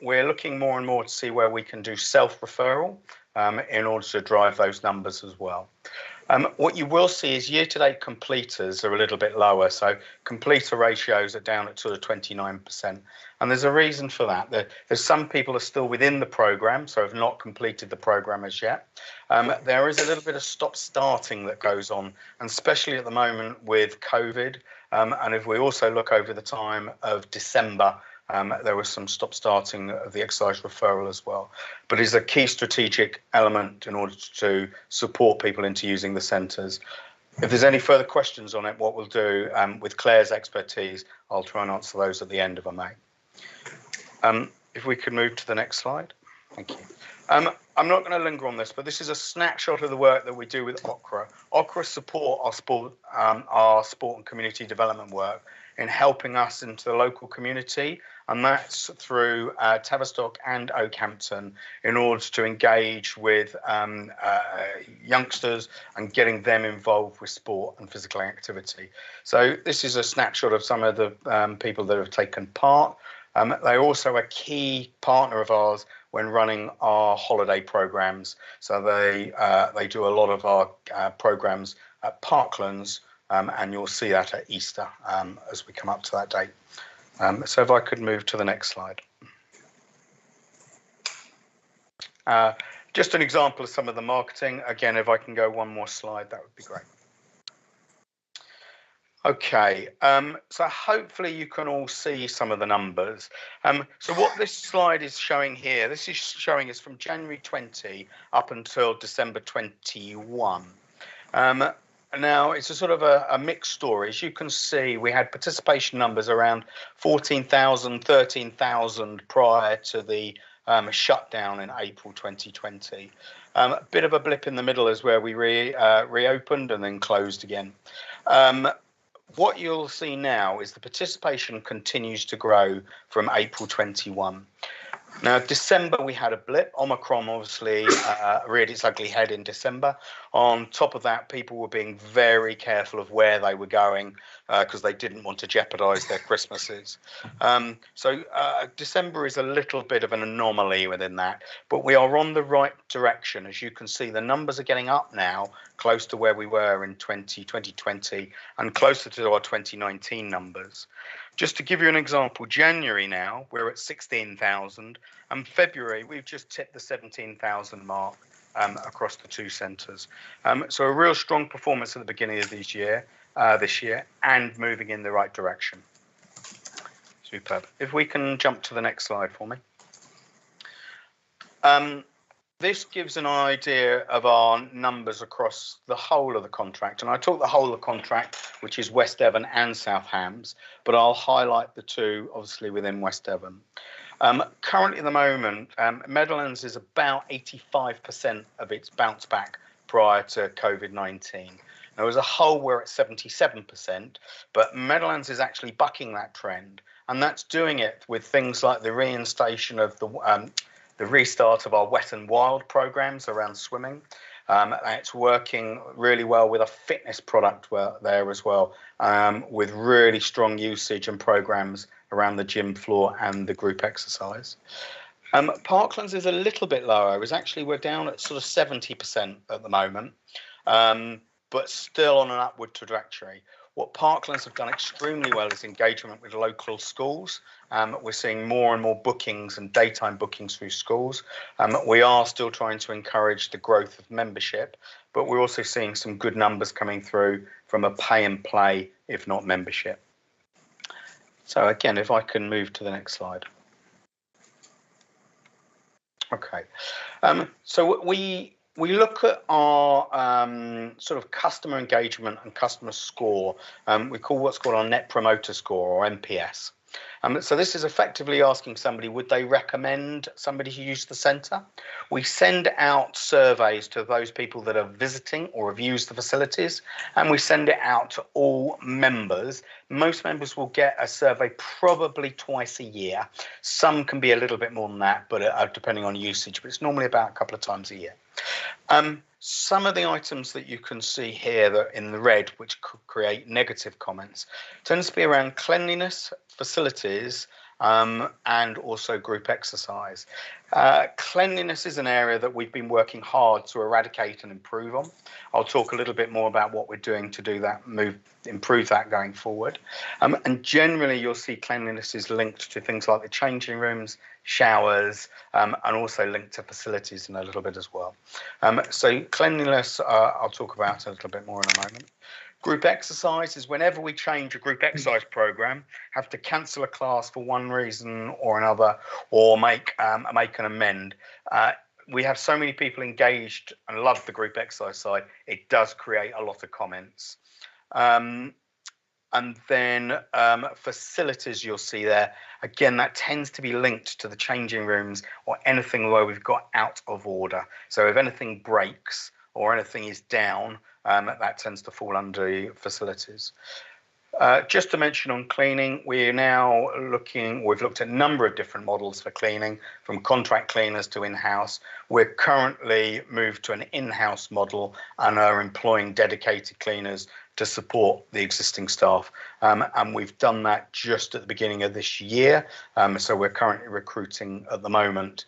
We're looking more and more to see where we can do self-referral in order to drive those numbers as well. What you will see is year-to-date completers are a little bit lower, so completer ratios are down at sort of 29%, and there's a reason for that. There's some people are still within the programme, so have not completed the programme as yet. There is a little bit of stop-starting that goes on, and especially at the moment with COVID, and if we also look over the time of December, there was some stop-starting of the exercise referral as well. But it's a key strategic element in order to support people into using the centres. If there's any further questions on it, what we'll do with Claire's expertise, I'll try and answer those at the end, if I may. If we could move to the next slide. Thank you. I'm not going to linger on this, but this is a snapshot of the work that we do with OCRA. OCRA support our sport and community development work in helping us into the local community, and that's through Tavistock and Oakhampton in order to engage with youngsters and getting them involved with sport and physical activity. So this is a snapshot of some of the people that have taken part. They're also a key partner of ours when running our holiday programs. So they do a lot of our programs at Parklands, and you'll see that at Easter as we come up to that date. So if I could move to the next slide. Just an example of some of the marketing. Again, if I can go one more slide, that would be great. Okay, so hopefully you can all see some of the numbers. So what this slide is showing here, this is showing us from January 20 up until December 21. Now, it's a sort of a mixed story. As you can see, we had participation numbers around 14,000, 13,000 prior to the shutdown in April 2020. A bit of a blip in the middle is where we reopened and then closed again. What you'll see now is the participation continues to grow from April 21. Now, December, we had a blip. Omicron obviously reared its ugly head in December. On top of that, people were being very careful of where they were going because they didn't want to jeopardise their Christmases. So December is a little bit of an anomaly within that, but we are on the right direction. As you can see, the numbers are getting up now, close to where we were in 2020 and closer to our 2019 numbers. Just to give you an example, January now, we're at 16,000, and February, we've just tipped the 17,000 mark across the two centres. So a real strong performance at the beginning of this year, and moving in the right direction. Superb. If we can jump to the next slide for me. this gives an idea of our numbers across the whole of the contract. And I talk the whole of the contract, which is West Devon and South Hams, but I'll highlight the two, obviously, within West Devon. Currently, at the moment, Meadowlands is about 85% of its bounce back prior to COVID-19. Now, as a whole, we're at 77%, but Meadowlands is actually bucking that trend. And that's doing it with things like the reinstation of the restart of our wet and wild programs around swimming. It's working really well with a fitness product there as well, with really strong usage and programs around the gym floor and the group exercise. Parklands is a little bit lower. We're down at sort of 70% at the moment, but still on an upward trajectory. What Parklands have done extremely well is engagement with local schools. We're seeing more and more bookings and daytime bookings through schools. We are still trying to encourage the growth of membership, but we're also seeing some good numbers coming through from a pay and play, if not membership. So again, if I can move to the next slide. Okay, so we look at our sort of customer engagement and customer score. We call what's called our Net Promoter Score, or NPS. So this is effectively asking somebody, would they recommend somebody who use the centre? We send out surveys to those people that are visiting or have used the facilities, and we send it out to all members. Most members will get a survey probably twice a year. Some can be a little bit more than that, but depending on usage, but it's normally about a couple of times a year. Some of the items that you can see here that in the red, which could create negative comments, tends to be around cleanliness, facilities, and also group exercise. Cleanliness is an area that we've been working hard to eradicate and improve on. I'll talk a little bit more about what we're doing to do that, improve that going forward. And generally, you'll see cleanliness is linked to things like the changing rooms, showers, and also linked to facilities in a little bit as well. So cleanliness, I'll talk about a little bit more in a moment. Group exercise is whenever we change a group exercise program, have to cancel a class for one reason or another, or make an amend. We have so many people engaged and love the group exercise side, it does create a lot of comments. And then facilities you'll see there, again, that tends to be linked to the changing rooms or anything where we've got out of order. So if anything breaks or anything is down, that tends to fall under facilities. Just to mention on cleaning, we've looked at a number of different models for cleaning, from contract cleaners to in-house. We're currently moved to an in-house model and are employing dedicated cleaners to support the existing staff. And we've done that just at the beginning of this year. So we're currently recruiting at the moment.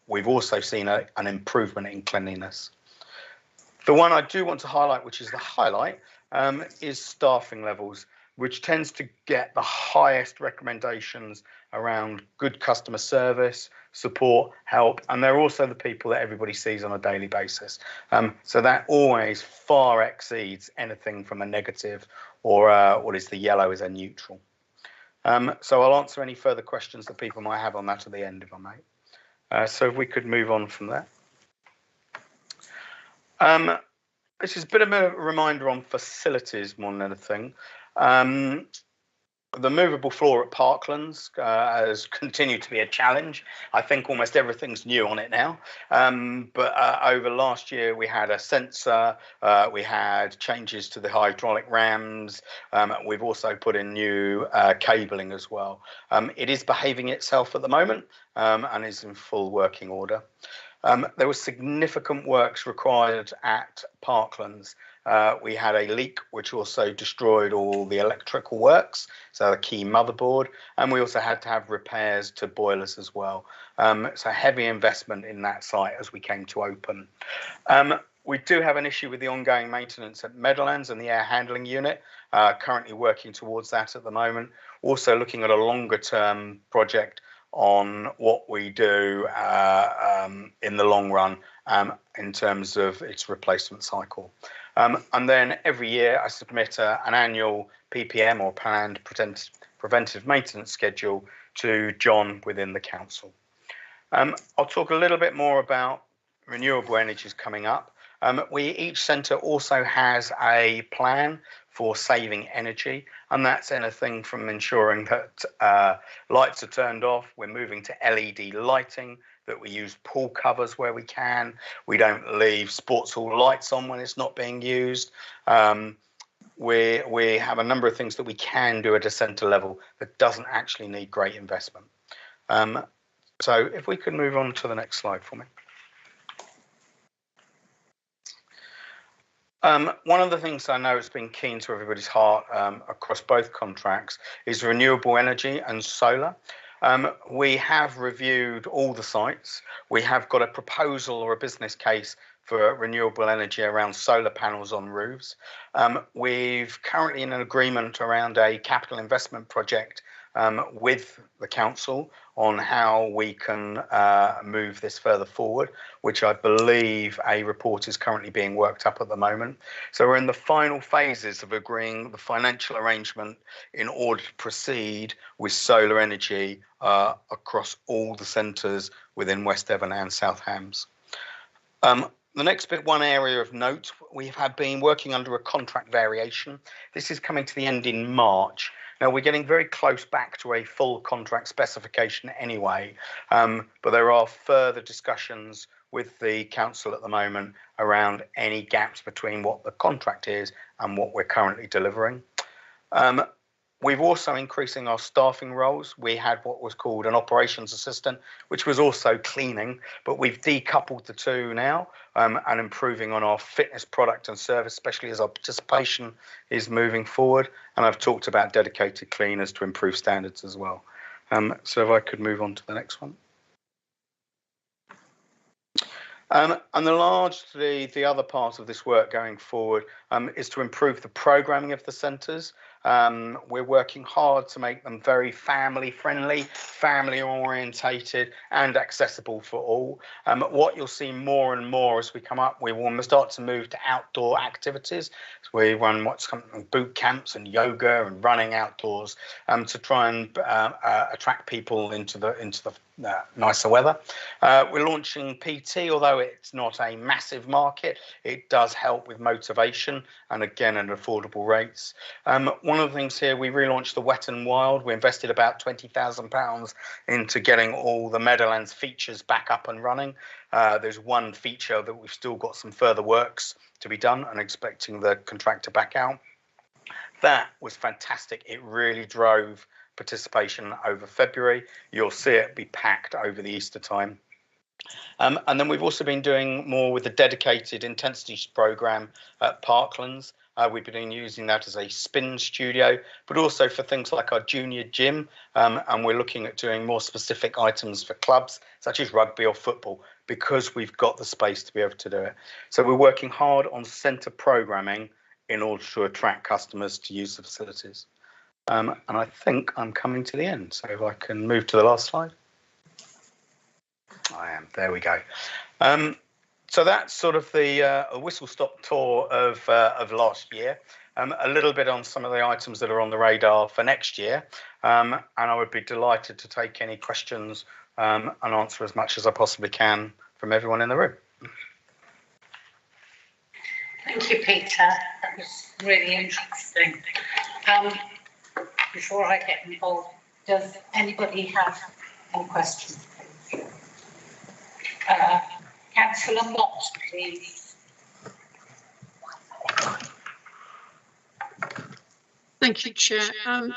We've also seen an improvement in cleanliness. The one I do want to highlight, which is the highlight, is staffing levels, which tends to get the highest recommendations around good customer service, support, help, and they're also the people that everybody sees on a daily basis. So that always far exceeds anything from a negative or what is the yellow is a neutral. So I'll answer any further questions that people might have on that at the end, if I may. So if we could move on from there. This is a bit of a reminder on facilities more than anything. The movable floor at Parklands has continued to be a challenge. I think almost everything's new on it now. But over last year, we had a sensor, we had changes to the hydraulic rams. We've also put in new cabling as well. It is behaving itself at the moment and is in full working order. There was significant works required at Parklands. We had a leak which also destroyed all the electrical works, so the key motherboard, and we also had to have repairs to boilers as well. So heavy investment in that site as we came to open. We do have an issue with the ongoing maintenance at Meadowlands and the air handling unit, currently working towards that at the moment. Also looking at a longer term project on what we do in the long run in terms of its replacement cycle. And then every year I submit an annual PPM or planned preventive maintenance schedule to John within the council. I'll talk a little bit more about renewable energies coming up. Each centre also has a plan for saving energy, and that's anything from ensuring that lights are turned off, we're moving to LED lighting, that we use pool covers where we can, we don't leave sports hall lights on when it's not being used. We have a number of things that we can do at a centre level that doesn't actually need great investment. So if we could move on to the next slide for me. One of the things I know has been keen to everybody's heart across both contracts is renewable energy and solar. We have reviewed all the sites. We have got a proposal or a business case for renewable energy around solar panels on roofs. We've currently in an agreement around a capital investment project with the council on how we can move this further forward, which I believe a report is currently being worked up at the moment. So we're in the final phases of agreeing the financial arrangement in order to proceed with solar energy across all the centres within West Devon and South Hams. The next bit, one area of note, we have been working under a contract variation. This is coming to the end in March. Now, we're getting very close back to a full contract specification anyway, but there are further discussions with the council at the moment around any gaps between what the contract is and what we're currently delivering. We've also increasing our staffing roles. We had what was called an operations assistant, which was also cleaning, but we've decoupled the two now and improving on our fitness product and service, especially as our participation is moving forward. And I've talked about dedicated cleaners to improve standards as well. So if I could move on to the next one. And the other part of this work going forward is to improve the programming of the centres. We're working hard to make them very family friendly, family orientated and accessible for all. What you'll see more and more as we come up, we will start to move to outdoor activities. So we run what's called boot camps and yoga and running outdoors to try and attract people into the nicer weather. We're launching PT, although it's not a massive market, it does help with motivation and again at affordable rates. One of the things here, we relaunched the Wet and Wild. We invested about £20,000 into getting all the Meadowlands features back up and running. There's one feature that we've still got some further works to be done and expecting the contractor back out. That was fantastic. It really drove participation over February. You'll see it be packed over the Easter time. And then we've also been doing more with the dedicated intensity program at Parklands. We've been using that as a spin studio, but also for things like our junior gym. And we're looking at doing more specific items for clubs, such as rugby or football, because we've got the space to be able to do it. So we're working hard on centre programming in order to attract customers to use the facilities. And I think I'm coming to the end. So if I can move to the last slide. I am. There we go. So that's sort of the whistle-stop tour of last year. A little bit on some of the items that are on the radar for next year. And I would be delighted to take any questions and answer as much as I possibly can from everyone in the room.
Thank you, Peter. That was really interesting. Before I get involved, does anybody have any questions, please? Councillor Mott, please.
Thank you, Chair.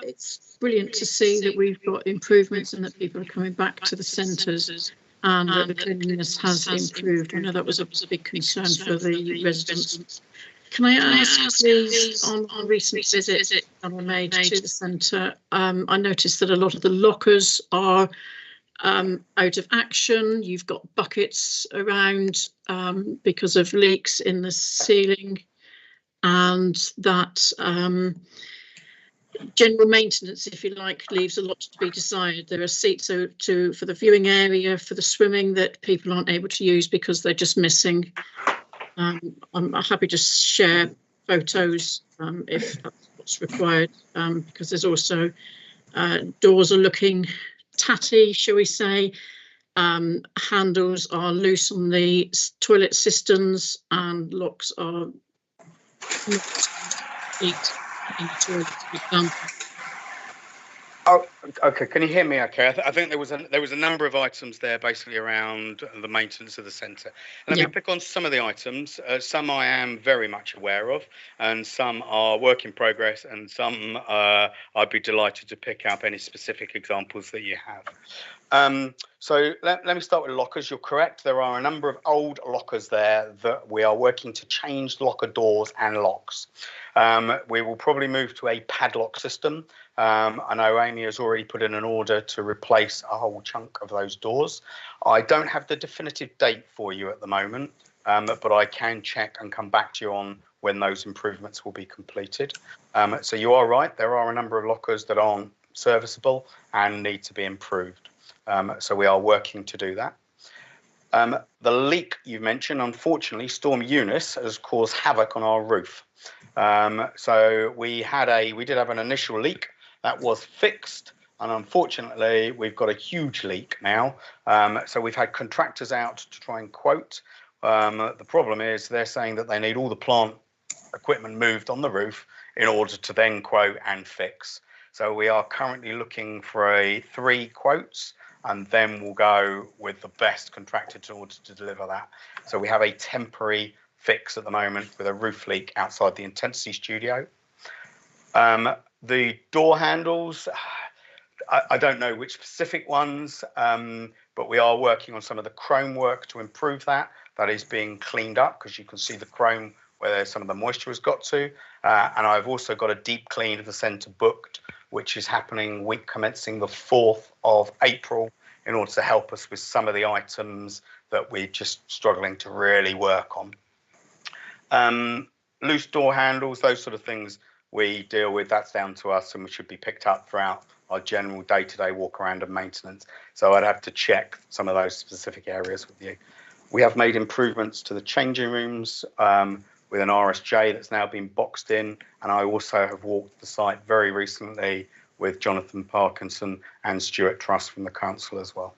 It's brilliant to see that we've got improvements and that people are coming back to the centres and that the cleanliness has improved. I know that was a big concern for the residents. Can I ask, please, on a recent visit that I made to the centre, I noticed that a lot of the lockers are out of action. You've got buckets around because of leaks in the ceiling, and that general maintenance, if you like, leaves a lot to be desired. There are seats for the viewing area, for the swimming, that people aren't able to use because they're just missing. I'm happy to share photos if that's what's required, because there's also doors are looking tatty, shall we say. Handles are loose on the toilet cisterns and locks are locked in the toilet, for example.
Oh, okay. Can you hear me? Okay. I think there was a number of items there, basically around the maintenance of the centre. Let me pick on some of the items. Some I am very much aware of, and some are work in progress, and some I'd be delighted to pick up any specific examples that you have. So let me start with lockers. You're correct. There are a number of old lockers there that we are working to change locker doors and locks. We will probably move to a padlock system. I know Amy has already put in an order to replace a whole chunk of those doors. I don't have the definitive date for you at the moment, but I can check and come back to you on when those improvements will be completed. So you are right. There are a number of lockers that aren't serviceable and need to be improved. So we are working to do that. The leak you mentioned, unfortunately, Storm Eunice has caused havoc on our roof. So we did have an initial leak that was fixed, and unfortunately we've got a huge leak now. So we've had contractors out to try and quote. The problem is they're saying that they need all the plant equipment moved on the roof in order to then quote and fix. So we are currently looking for 3 quotes, and then we'll go with the best contractor in order to deliver that. So we have a temporary fix at the moment with a roof leak outside the Intensity Studio. The door handles, I don't know which specific ones, but we are working on some of the chrome work to improve that. That is being cleaned up because you can see the chrome where some of the moisture has got to. And I've also got a deep clean of the centre booked, which is happening week commencing the 4th of April in order to help us with some of the items that we're just struggling to really work on. Loose door handles, those sort of things we deal with, that's down to us and we should be picked up throughout our general day-to-day walk around and maintenance. So I'd have to check some of those specific areas with you. We have made improvements to the changing rooms with an RSJ that's now been boxed in, and I also have walked the site very recently with Jonathan Parkinson and Stuart Truss from the council as well.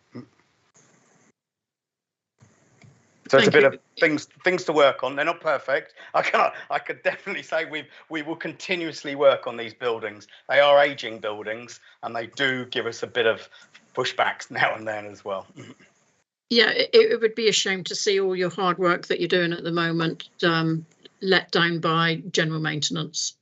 So it's a bit of things to work on. They're not perfect. I could definitely say we will continuously work on these buildings. They are aging buildings, and they do give us a bit of pushbacks now and then as well.
Yeah, it would be a shame to see all your hard work that you're doing at the moment let down by general maintenance.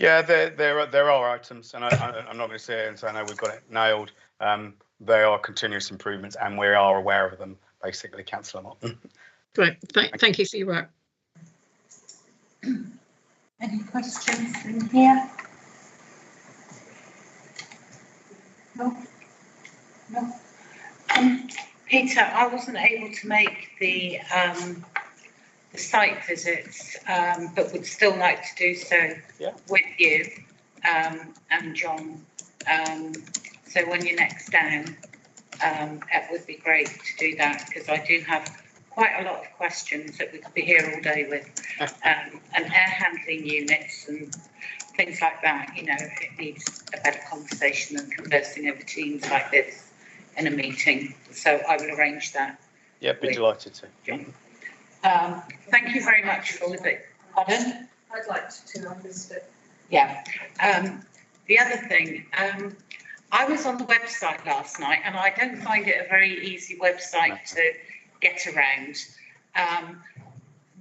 Yeah,
there are items, and I'm not going to sit here and say, no, we've got it nailed. They are continuous improvements, and we are aware of them, basically, Councillor Mott.
Great, thank you for your work.
Any questions in here? No? No?
Peter, I wasn't able to make the site visits, but would still like to do so with you and John. So when you're next down, it would be great to do that, because I do have quite a lot of questions that we could be here all day with, and air handling units and things like that. You know, it needs a better conversation than conversing over Teams like this in a meeting. So I will arrange that.
Yeah, be delighted to.
John. Thank you very much for the. Pardon?
I'd like to, I missed it.
Yeah. The other thing, I was on the website last night, and I don't find it a very easy website to get around.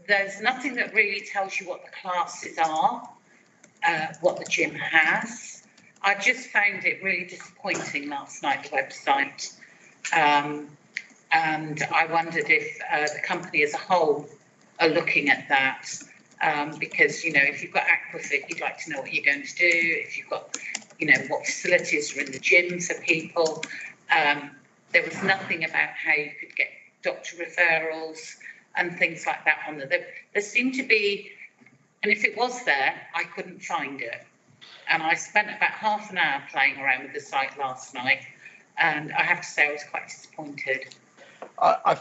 There's nothing that really tells you what the classes are, what the gym has. I just found it really disappointing last night, the website. And I wondered if the company as a whole are looking at that, because, you know, if you've got Aquafit, you'd like to know what you're going to do. If you've got, you know, what facilities are in the gym for people. There was nothing about how you could get doctor referrals and things like that on there. There seemed to be, and if it was there, I couldn't find it. And I spent about half an hour playing around with the site last night, and I have to say I was quite disappointed.
I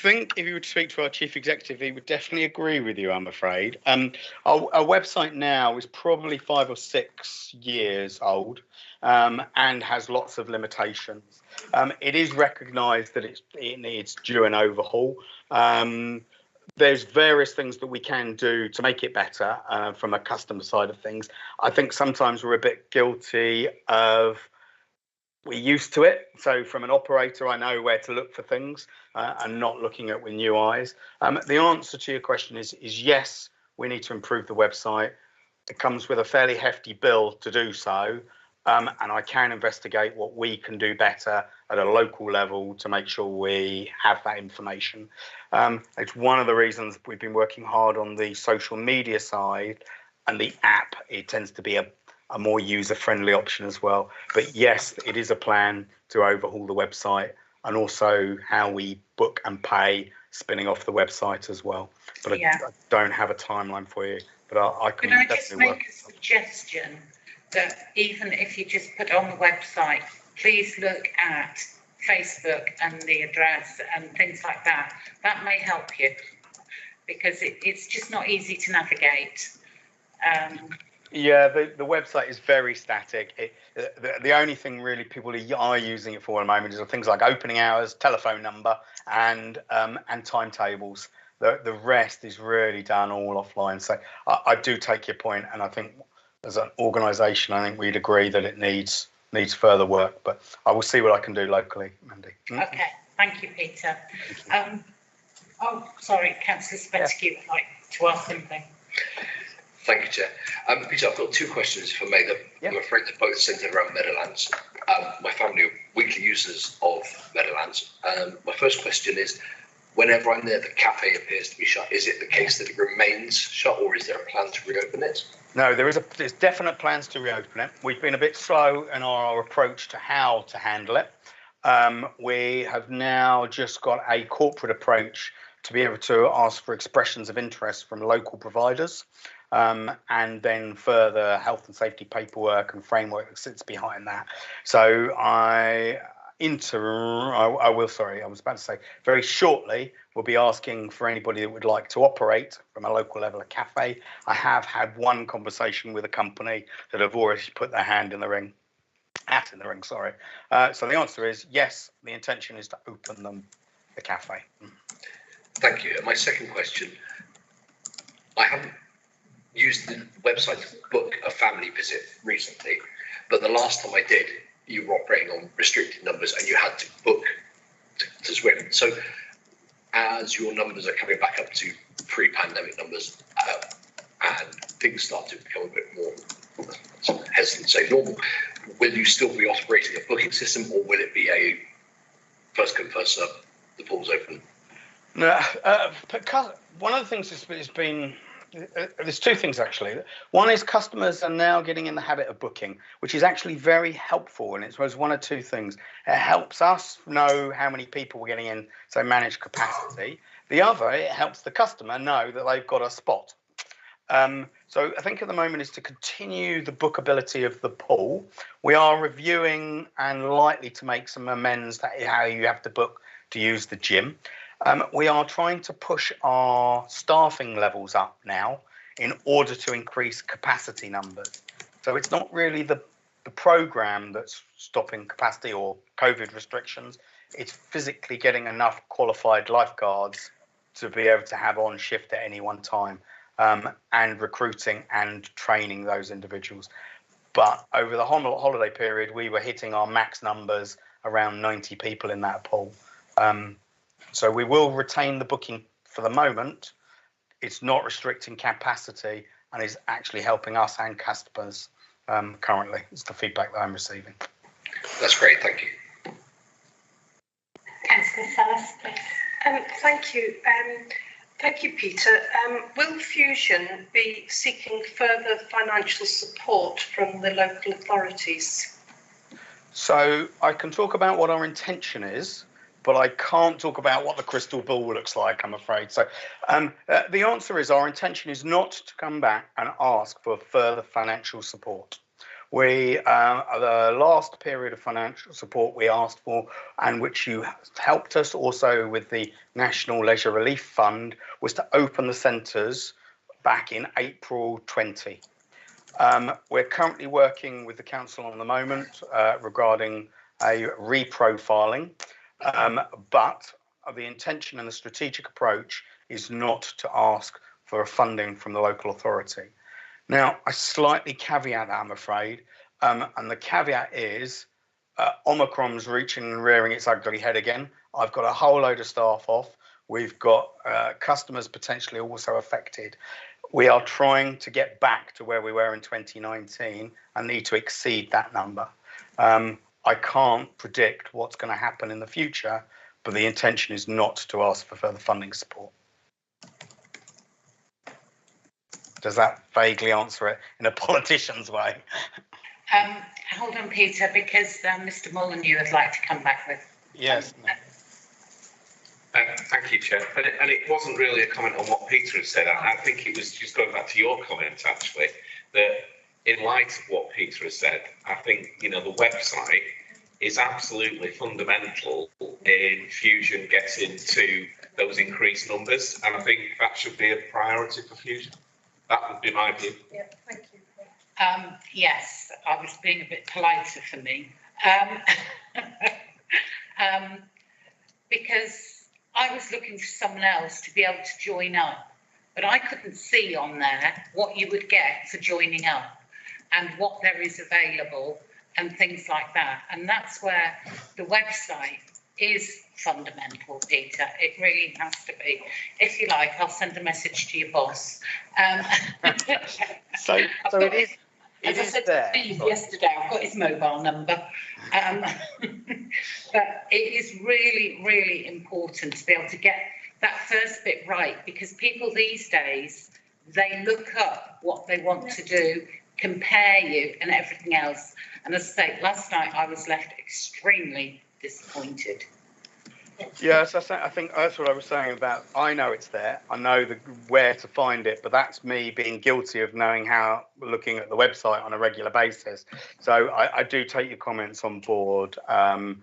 think if you would speak to our chief executive, he would definitely agree with you, I'm afraid. Our website now is probably 5 or 6 years old, and has lots of limitations. It is recognised that it needs due an overhaul. There's various things that we can do to make it better from a customer side of things. I think sometimes we're a bit guilty of, we're used to it. So from an operator, I know where to look for things and not looking at with new eyes. The answer to your question is yes, we need to improve the website. It comes with a fairly hefty bill to do so. And I can investigate what we can do better at a local level to make sure we have that information. It's one of the reasons we've been working hard on the social media side, and the app, it tends to be a more user-friendly option as well. But yes, it is a plan to overhaul the website, and also how we book and pay, spinning off the website as well. But I don't have a timeline for you, but I can
Could I just
definitely work.
make a suggestion that even if you just put on the website, please look at Facebook and the address and things like that. That may help you, because it's just not easy to navigate.
Yeah, the website is very static. The only thing really people are using it for at the moment is things like opening hours, telephone number, and timetables. The rest is really done all offline. So I do take your point, and I think as an organisation, I think we'd agree that it needs further work. But I will see what I can do locally, Mandy.
Okay, thank you, Peter. Oh, sorry, Councillor Spetsky would like to ask something.
Thank you, Chair. Peter, I've got 2 questions for me that I'm afraid they're both centred around Meadowlands. My family are weekly users of Meadowlands. My first question is, whenever I'm there, the cafe appears to be shut. Is it the case that it remains shut, or is there a plan to reopen it?
No, there's definite plans to reopen it. We've been a bit slow in our approach to how to handle it. We have now just got a corporate approach to be able to ask for expressions of interest from local providers, and then further health and safety paperwork and framework that sits behind that. So I was about to say, very shortly, we'll be asking for anybody that would like to operate from a local level a cafe. I have had one conversation with a company that have already put their hat in the ring, sorry. So the answer is yes, the intention is to open the cafe.
Thank you. And my second question, I haven't used the website to book a family visit recently, but the last time I did, you were operating on restricted numbers and you had to book to swim. So as your numbers are coming back up to pre-pandemic numbers, and things start to become a bit more, I'm hesitant to say normal, will you still be operating a booking system, or will it be a first come, first serve, the pool's open?
No, one of the things that's been, there's 2 things actually. One is customers are now getting in the habit of booking, which is actually very helpful. And it's one of 2 things. It helps us know how many people we're getting in, so manage capacity. The other, it helps the customer know that they've got a spot. So I think at the moment is to continue the bookability of the pool. We are reviewing and likely to make some amends to how you have to book to use the gym. We are trying to push our staffing levels up now in order to increase capacity numbers. So it's not really the programme that's stopping capacity or COVID restrictions. It's physically getting enough qualified lifeguards to be able to have on shift at any one time, and recruiting and training those individuals. But over the holiday period, we were hitting our max numbers around 90 people in that pool. So we will retain the booking for the moment. It's not restricting capacity and is actually helping us and customers currently. It's the feedback that I'm receiving.
That's great, thank you.
Councillor Salas, please.
Thank you. Thank you, Peter. Will Fusion be seeking further financial support from the local authorities?
So I can talk about what our intention is, but I can't talk about what the crystal ball looks like, I'm afraid. So the answer is our intention is not to come back and ask for further financial support. We, the last period of financial support we asked for, and which you helped us also with the National Leisure Relief Fund, was to open the centres back in April 20. We're currently working with the council on the moment regarding a reprofiling, but the intention and the strategic approach is not to ask for a funding from the local authority. Now, I slightly caveat that, I'm afraid, and the caveat is Omicron's reaching and rearing its ugly head again. I've got a whole load of staff off. We've got customers potentially also affected. We are trying to get back to where we were in 2019 and need to exceed that number. I can't predict what's going to happen in the future, but the intention is not to ask for further funding support. Does that vaguely answer it in a politician's way?
Hold on, Peter, because Mr. Molyneux would like to come back with.
Yes.
Thank you, Chair. And it wasn't really a comment on what Peter had said. I think it was just going back to your comment, actually, that in light of what Peter has said, I think, you know, the website is absolutely fundamental in Fusion getting to those increased numbers. And I think that should be a priority for Fusion. That would be my view.
Yeah, thank you.
Yes, I was being a bit politer for me. Because I was looking for someone else to be able to join up, but I couldn't see on there what you would get for joining up and what there is available and things like that. And that's where the website is fundamental, Peter. It really has to be. If you like, I'll send a message to your boss.
So it is.
As I said to Steve yesterday, I've got his mobile number. But it is really, really important to be able to get that first bit right, because people these days, they look up what they want to do, compare you and everything else. And as I say, last night I was left extremely disappointed.
Yes, I think that's what I was saying about, I know it's there, I know where to find it, but that's me being guilty of knowing how, looking at the website on a regular basis. So I do take your comments on board, and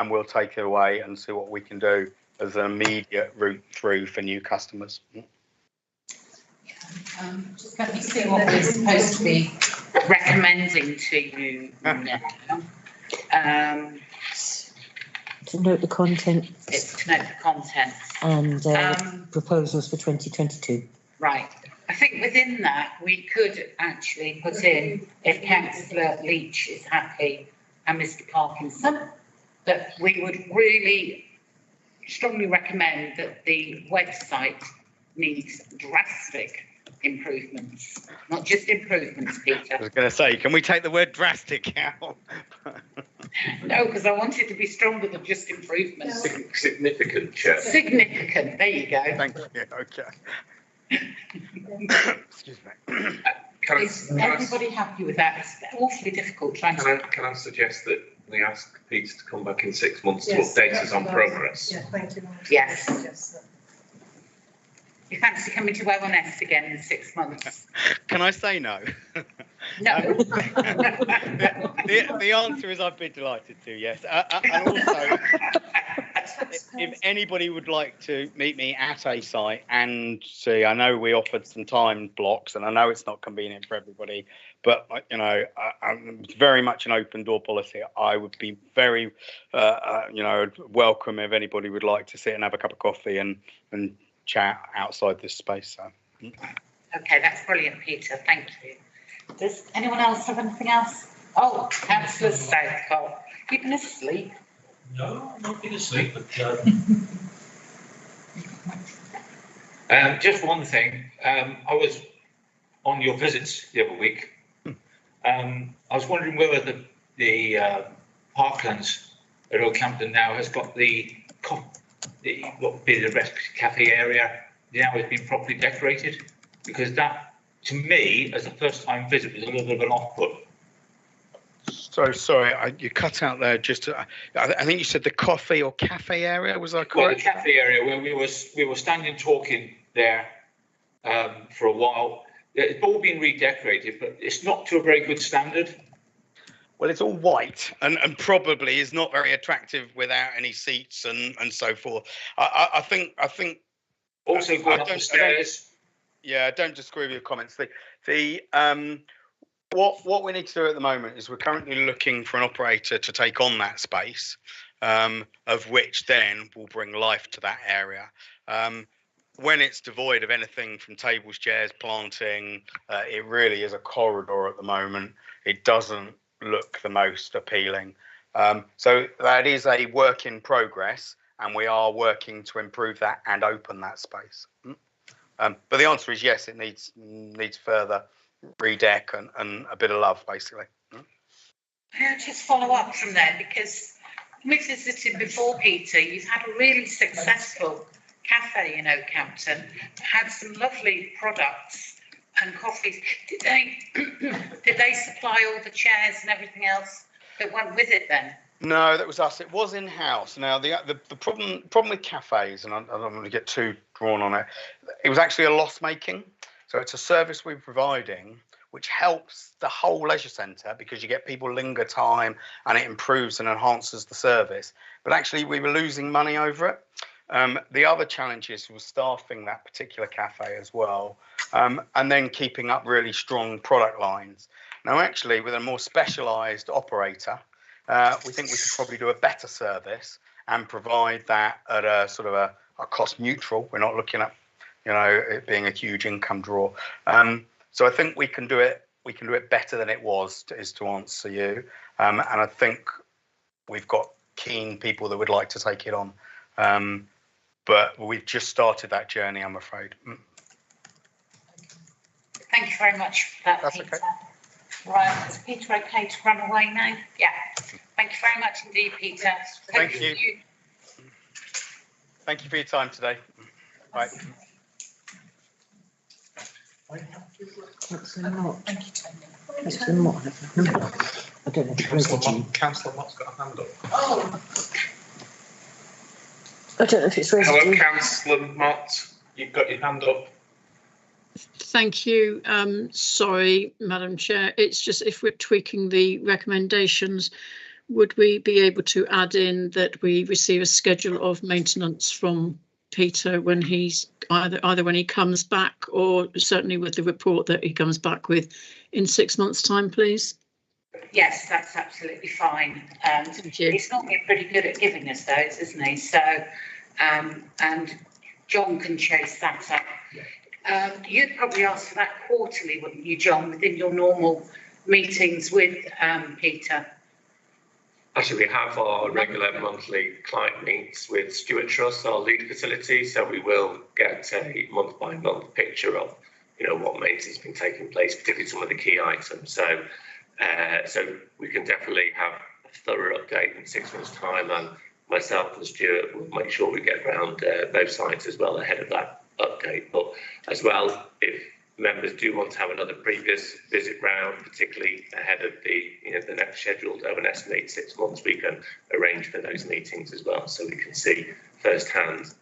we'll take it away and see what we can do as an immediate route through for new customers.
Just let me see what we're supposed to be recommending to you now.
To note the content.
It's to note the content.
And proposals for 2022.
Right. I think within that, we could actually put in, if Councillor Leach is happy and Mr. Parkinson, that we would really strongly recommend that the website needs drastic improvements, not just improvements, Peter.
I was going to say, can we take the word drastic out?
No, because I want it to be stronger than just improvements.
Significant, Chair.
Significant, there you go.
Thank you, okay. Excuse me.
Is everybody happy with that? It's awfully difficult trying to...
Can I suggest that we ask Peter to come back in 6 months to update us on progress?
Yeah, thank you.
Yes. You fancy coming to L1S again in 6 months?
Can I say no?
No.
The answer is I'd be delighted to, yes. And also, if anybody would like to meet me at a site and see, I know we offered some time blocks and I know it's not convenient for everybody, but, you know, I'm very much an open door policy. I would be very, you know, welcome if anybody would like to sit and have a cup of coffee and chat outside this space. So.
Okay, that's brilliant, Peter. Thank you. Does anyone else have anything else? Oh, Councillor Southcott. You've been asleep.
No, I'm not been asleep, but just one thing. I was on your visits the other week. I was wondering whether the Parklands at Oakhampton now has got what would be the rest cafe area now has been properly decorated, because that, to me, as a first-time visit, was a little bit of an off-put.
So sorry, you cut out there. Just, I think you said the coffee or cafe area. Was I correct?
Well, the cafe area where we were standing talking there for a while. It's all been redecorated, but it's not to a very good standard.
Well, it's all white and probably is not very attractive without any seats and so forth. I think
Also going up the stairs.
I don't disagree with your comments. What we need to do at the moment is we're currently looking for an operator to take on that space, of which then will bring life to that area. When it's devoid of anything from tables, chairs, planting, it really is a corridor at the moment. It doesn't look the most appealing. So that is a work in progress, and we are working to improve that and open that space. But the answer is yes, it needs further redeck and a bit of love, basically.
I'll just follow up from there, because we visited before, Peter. You've had a really successful cafe in Oakhampton, had some lovely products and coffees. Did they supply all the chairs and everything else that went with it then?
No, that was us. It was in-house. Now, the problem with cafes, and I don't want to get too drawn on it, it was actually a loss-making. So it's a service we're providing which helps the whole leisure centre because you get people linger time and it improves and enhances the service. But actually, we were losing money over it. The other challenges was staffing that particular cafe as well, and then keeping up really strong product lines. Now, actually, with a more specialised operator, we think we could probably do a better service and provide that at a sort of a cost neutral. We're not looking at, it being a huge income draw. So I think we can do it. We can do it better than it was, is to answer you. And I think we've got keen people that would like to take it on. But we've just started that journey, I'm afraid.
Thank you very much for that,
That's
Peter.
okay.
Right, is Peter okay to run away now? Yeah. Thank you very much indeed, Peter.
Thank you. Thank you for your time today. Bye.
Councillor Mott.
Thank you, Tony.
Councillor Mott. I don't know if it's residue.
Councillor Mott's got a hand up.
Oh,
I don't know if it's residue.
Hello, Councillor Mott. You've got your hand up.
Thank you. Sorry, Madam Chair. It's just if we're tweaking the recommendations, would we be able to add in that we receive a schedule of maintenance from Peter when he's either when he comes back or certainly with the report that he comes back with in 6 months' time, please?
Yes, that's absolutely fine.
Thank you.
He's normally pretty good at giving us those, isn't he? So, and John can chase that up. You'd probably ask for that quarterly, wouldn't you, John, within your normal meetings with Peter?
Actually, we have our regular monthly client meets with Stewart Trust, our lead facility, so we will get a month-by-month picture of, what maintenance has been taking place, particularly some of the key items. So we can definitely have a thorough update in 6 months' time, and myself and Stuart will make sure we get around both sites as well ahead of that update. But as well, if members do want to have another previous visit round, particularly ahead of the next scheduled ONS meet 6 months, we can arrange for those meetings as well, so we can see firsthand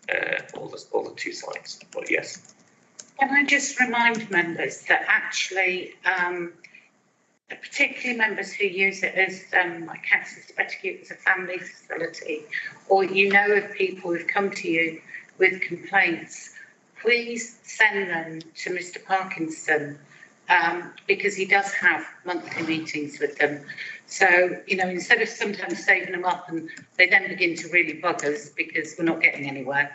all the two sites. But yes.
Can I just remind members that actually, particularly members who use it as, like Councillor Spettigue, as a family facility, or of people who've come to you with complaints, please send them to Mr. Parkinson, because he does have monthly meetings with them. So, instead of sometimes saving them up and they then begin to really bug us because we're not getting anywhere,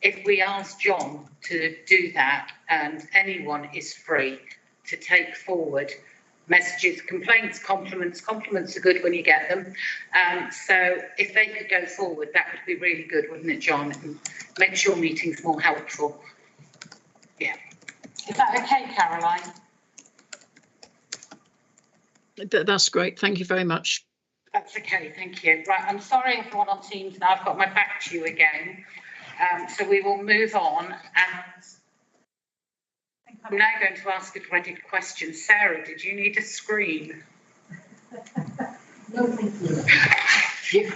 if we ask John to do that, and anyone is free to take forward messages, complaints, compliments. Compliments are good when you get them. So if they could go forward, that would be really good, wouldn't it, John? And make sure meetings more helpful. Yeah. Is that okay, Caroline?
That's great. Thank you very much.
That's okay. Thank you. Right. I'm sorry, everyone on Teams. Now I've got my back to you again. So we will move on, and I'm now going to ask a dreaded question. Sarah, did you need a screen?
No, thank you.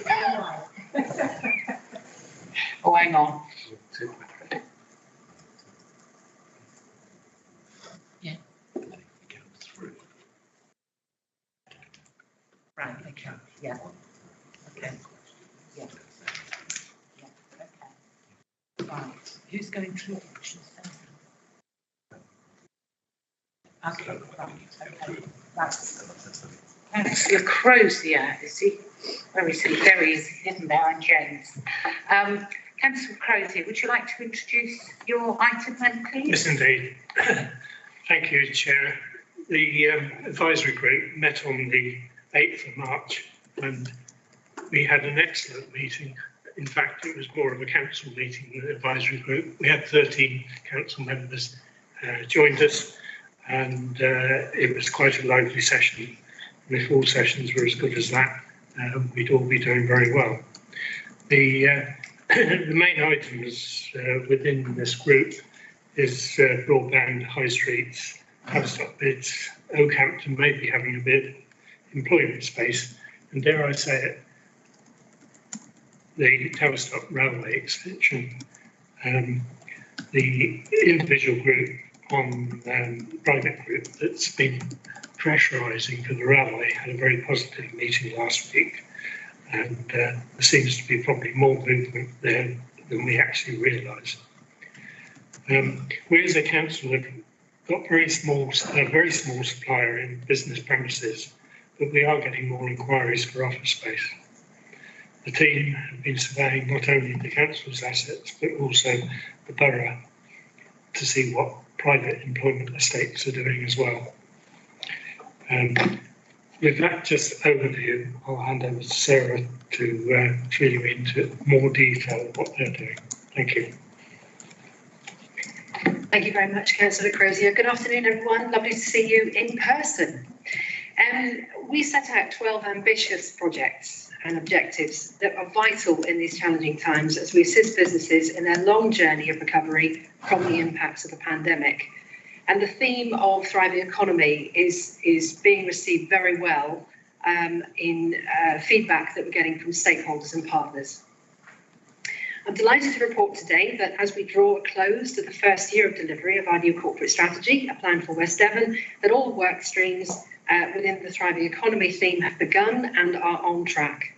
Oh, hang on.
Right, okay, yeah. Okay. Yeah. Yeah, okay. Right, who's going through options then? Okay, right, okay. Right.
Councillor Crozier, is he? Where is he? There he is, hidden behind James. Councillor Crozier, would you like to introduce your item then, please?
Yes, indeed. Thank you, Chair. The advisory group met on the 8th of March and we had an excellent meeting. In fact, it was more of a council meeting than an advisory group. We had 13 council members joined us and it was quite a lively session. And if all sessions were as good as that, we'd all be doing very well. The main items within this group is broadband, high streets, Tavistock bids, Oakhampton may be having a bid, employment space, and dare I say it, the Tavistock railway extension. The individual group on private group that's been pressurising for the railway had a very positive meeting last week, and there seems to be probably more movement there than we actually realise. We as a council have got a very small supplier in business premises, but we are getting more inquiries for office space. The team have been surveying not only the council's assets, but also the borough to see what private employment estates are doing as well. With that just overview, I'll hand over to Sarah to fill you into more detail of what they're doing. Thank you.
Thank you very much, Councillor Crozier. Good afternoon, everyone. Lovely to see you in person. We set out 12 ambitious projects and objectives that are vital in these challenging times as we assist businesses in their long journey of recovery from the impacts of the pandemic. And the theme of thriving economy is being received very well in feedback that we're getting from stakeholders and partners. I'm delighted to report today that as we draw a close to the first year of delivery of our new corporate strategy, a plan for West Devon, that all work streams within the thriving economy theme have begun and are on track.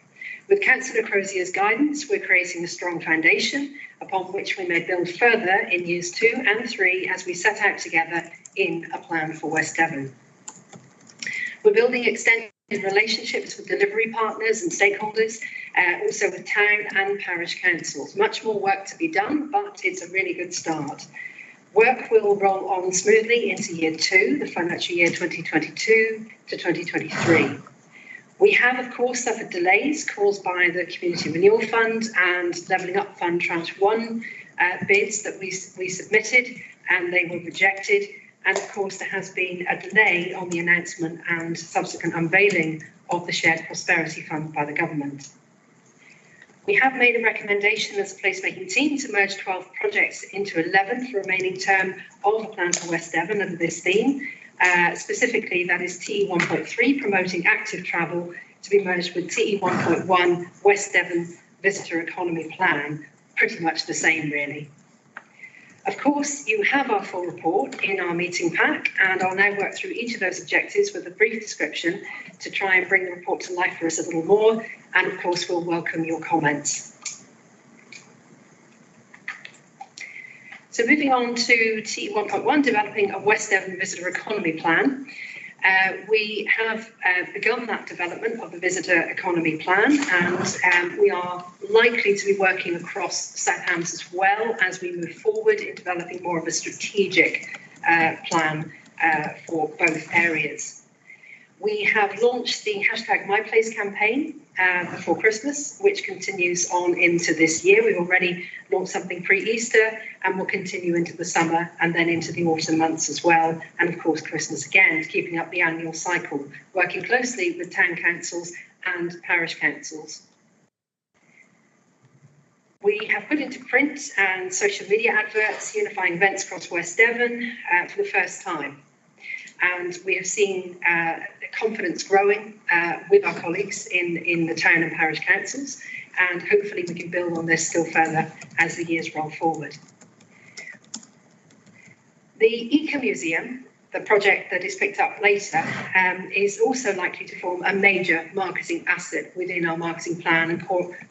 With Councillor Crozier's guidance, we're creating a strong foundation upon which we may build further in years 2 and 3 as we set out together in a plan for West Devon. We're building extended relationships with delivery partners and stakeholders, also with town and parish councils. Much more work to be done, but it's a really good start. Work will roll on smoothly into year 2, the financial year 2022 to 2023. We have, of course, suffered delays caused by the Community Renewal Fund and Levelling Up Fund Tranche 1 bids that we submitted, and they were rejected. And of course, there has been a delay on the announcement and subsequent unveiling of the Shared Prosperity Fund by the government. We have made a recommendation as a placemaking team to merge 12 projects into 11 for the remaining term of the plan for West Devon under this theme. Specifically, that is TE 1.3, promoting active travel, to be merged with TE 1.1, West Devon Visitor Economy Plan. Pretty much the same, really. Of course, you have our full report in our meeting pack, and I'll now work through each of those objectives with a brief description to try and bring the report to life for us a little more, and of course we'll welcome your comments. So moving on to TE 1.1, developing a West Devon Visitor Economy Plan. We have begun that development of the Visitor Economy Plan, and we are likely to be working across South Hams as well as we move forward in developing more of a strategic plan for both areas. We have launched the #MyPlace campaign before Christmas, which continues on into this year. We've already launched something pre-Easter and will continue into the summer and then into the autumn months as well. And of course, Christmas again, keeping up the annual cycle, working closely with town councils and parish councils. We have put into print and social media adverts unifying events across West Devon for the first time. And we have seen confidence growing with our colleagues in the town and parish councils, and hopefully we can build on this still further as the years roll forward. The Eco Museum the project that is picked up later is also likely to form a major marketing asset within our marketing plan and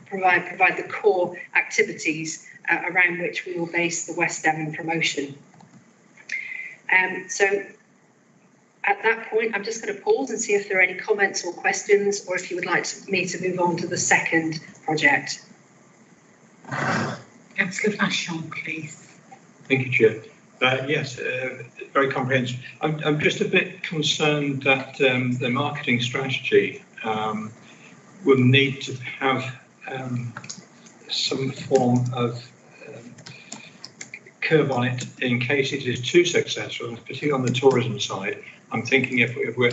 provide the core activities around which we will base the West Devon promotion. So at that point, I'm just going to pause and see if there are any comments or questions, or if you would like me to move on to the second project.
Councillor Flashon, please.
Thank you, Chair. Yes, very comprehensive. I'm just a bit concerned that the marketing strategy will need to have some form of curb on it in case it is too successful, particularly on the tourism side. I'm thinking if we're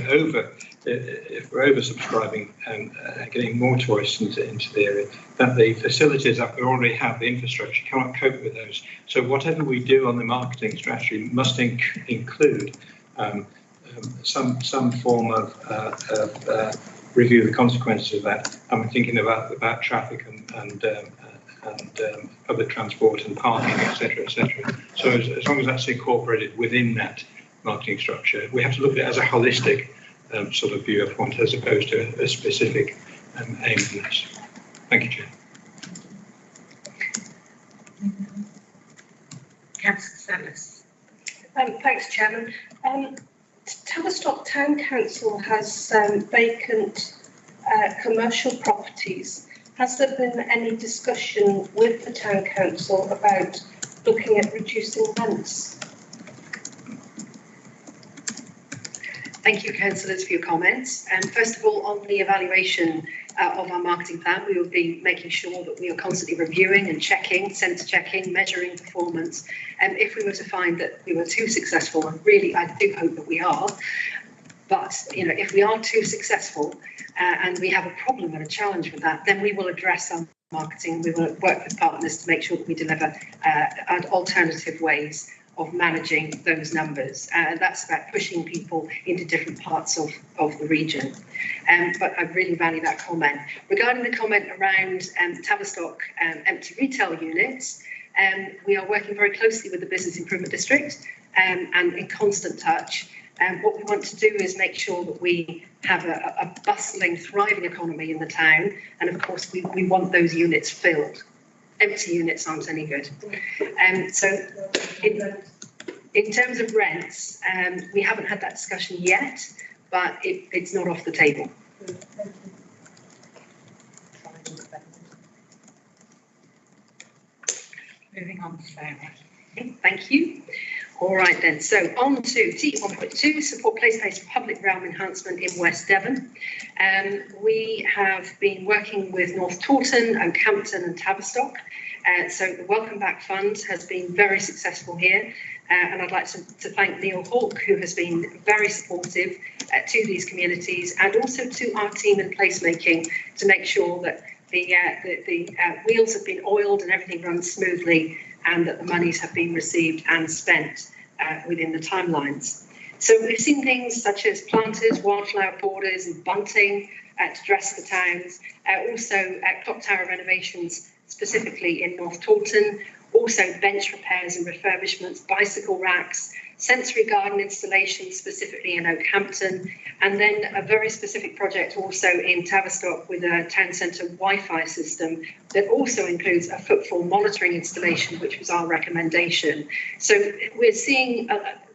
oversubscribing and getting more tourists into the area, that the facilities that we already have, the infrastructure, cannot cope with those. So whatever we do on the marketing strategy must include some form of review of the consequences of that. I'm thinking about traffic and public transport and parking, etc., etc. So as long as that's incorporated within that marketing structure, we have to look at it as a holistic sort of viewpoint as opposed to a specific aim in this. Thank you, Chair.
Councillor Sellis.
Thanks, Chairman. Tavistock Town Council has vacant commercial properties. Has there been any discussion with the Town Council about looking at reducing rents?
Thank you, councillors, for your comments. First of all, on the evaluation of our marketing plan, we will be making sure that we are constantly reviewing and checking, sense checking, measuring performance. And if we were to find that we were too successful, and really I do hope that we are, but if we are too successful and we have a problem and a challenge with that, then we will address our marketing. We will work with partners to make sure that we deliver alternative ways of managing those numbers. That's about pushing people into different parts of the region. But I really value that comment. Regarding the comment around Tavistock empty retail units, we are working very closely with the Business Improvement District and in constant touch. What we want to do is make sure that we have a bustling, thriving economy in the town. And of course, we want those units filled. Empty units aren't any good. So in terms of rents, we haven't had that discussion yet, but it's not off the table.
Moving on to Sarah.
Thank you. All right then, so on to T1.2, support place-based public realm enhancement in West Devon. We have been working with North Taunton, Oakhampton and Tavistock. So the Welcome Back Fund has been very successful here. And I'd like to thank Neil Hawke, who has been very supportive to these communities and also to our team in placemaking to make sure that the wheels have been oiled and everything runs smoothly and that the monies have been received and spent within the timelines. So we've seen things such as planters, wildflower borders and bunting to dress the towns, also clock tower renovations specifically in North Taunton, also bench repairs and refurbishments, bicycle racks, sensory garden installations specifically in Oakhampton, and then a very specific project also in Tavistock with a town centre Wi-Fi system that also includes a footfall monitoring installation, which was our recommendation. So we're seeing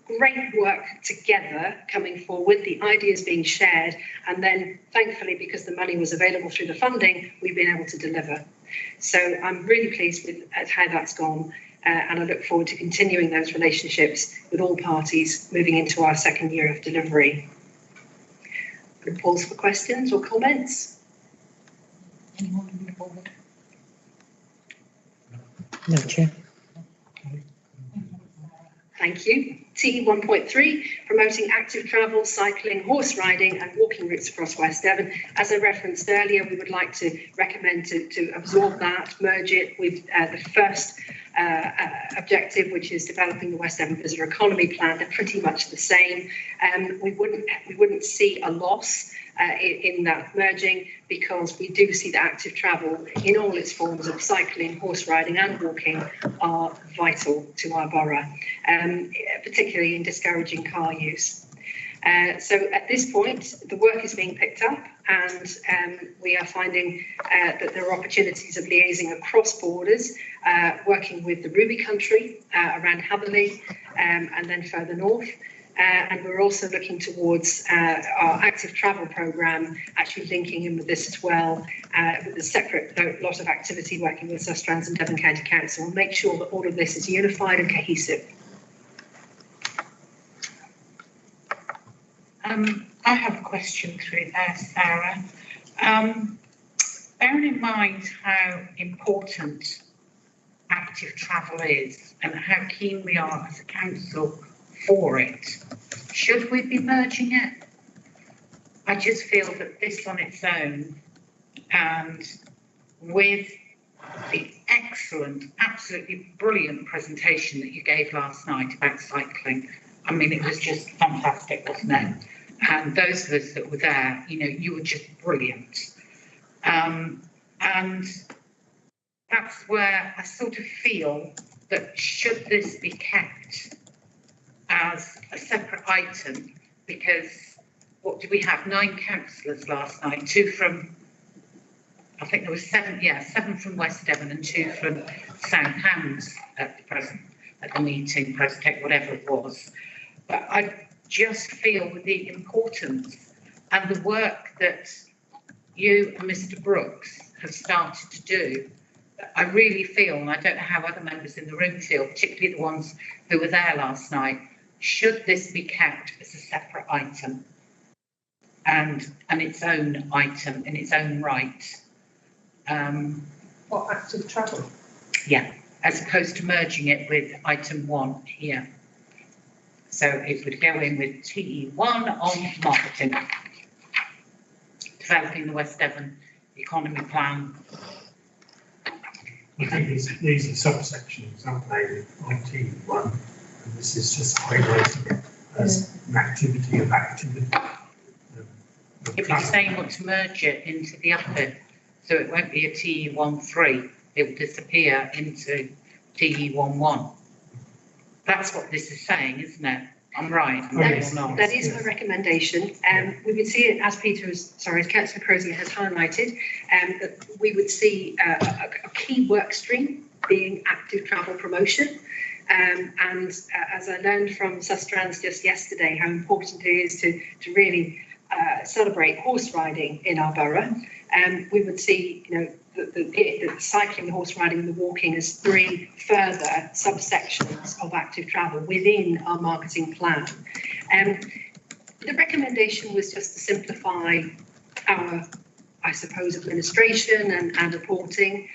great work together coming forward, the ideas being shared, and then thankfully, because the money was available through the funding, we've been able to deliver. So I'm really pleased with how that's gone, and I look forward to continuing those relationships with all parties moving into our second year of delivery. I'm going to pause for questions or comments.
Anyone on the board?
No, Chair.
Thank you. T1.3, promoting active travel, cycling, horse riding and walking routes across West Devon. As I referenced earlier, we would like to recommend to absorb that, merge it with the first objective, which is developing the West Devon Visitor Economy Plan. They're pretty much the same. We wouldn't see a loss in that merging, because we do see that active travel in all its forms of cycling, horse riding and walking are vital to our borough, particularly in discouraging car use. So at this point, the work is being picked up, and we are finding that there are opportunities of liaising across borders, working with the Ruby country around Hatherley and then further north. And we're also looking towards our active travel programme, actually linking in with this as well, with a separate lot of activity working with Sustrans and Devon County Council, and make sure that all of this is unified and cohesive.
I have a question through there, Sarah. Bearing in mind how important active travel is and how keen we are as a council for it, should we be merging it? I just feel that this on its own, and with the excellent, absolutely brilliant presentation that you gave last night about cycling, I mean, it was just fantastic, wasn't it? And those of us that were there, you know, you were just brilliant. And that's where I sort of feel that should this be kept as a separate item, because what did we have? 9 councillors last night, 2 from, I think there was 7, yeah, 7 from West Devon and 2 from South Hams at the meeting, Presitech, whatever it was. But I just feel with the importance and the work that you and Mr. Brooks have started to do, I really feel, and I don't know how other members in the room feel, particularly the ones who were there last night, should this be kept as a separate item and its own item in its own right?
What, active travel?
Yeah, as opposed to merging it with item 1 here. So it would go in with TE1 on marketing, developing the West Devon economy plan.
I think these are subsections, aren't they, on TE1, and this is just highlighting it as an activity of activity.
If you're saying want to merge it into the other, so it won't be a TE13, it will disappear into TE11. That's what this is saying, isn't it? I'm right.
That is my recommendation. We would see it, as Councillor Crozier has highlighted, that we would see a key work stream being active travel promotion. And as I learned from Sustrans just yesterday, how important it is to really celebrate horse riding in our borough. We would see, you know, the cycling, the horse riding and the walking as 3 further subsections of active travel within our marketing plan. The recommendation was just to simplify our, I suppose, administration and reporting.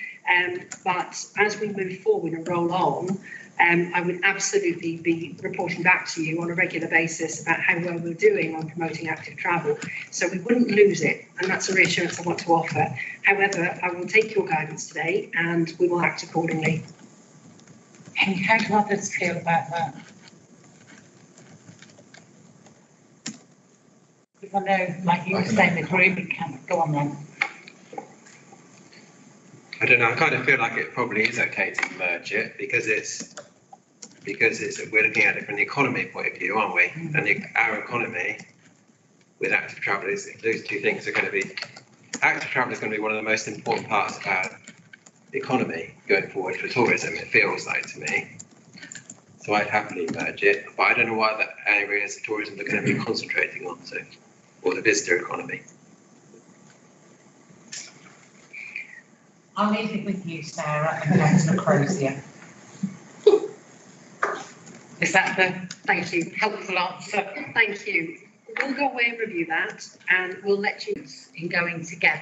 But as we move forward and roll on, I would absolutely be reporting back to you on a regular basis about how well we're doing on promoting active travel. So we wouldn't lose it, and that's a reassurance I want to offer. However, I will take your guidance today and we will act accordingly.
And how do others feel about that? If I know, like you were saying, the grooming camp, go on then.
I don't know, I kind of feel like it probably is okay to merge it because we're looking at it from the economy point of view, aren't we? And our economy with active travel is, those 2 things are going to be, active travel is going to be one of the most important parts of our economy going forward for tourism, it feels like to me. So I'd happily merge it, but I don't know what other areas of tourism they're going to be concentrating on, so, or the visitor economy.
I'll leave it with you, Sarah, and Councillor Crozier. Is that the, thank you, helpful answer?
Thank you. We'll go away and review that, and we'll let you in going together.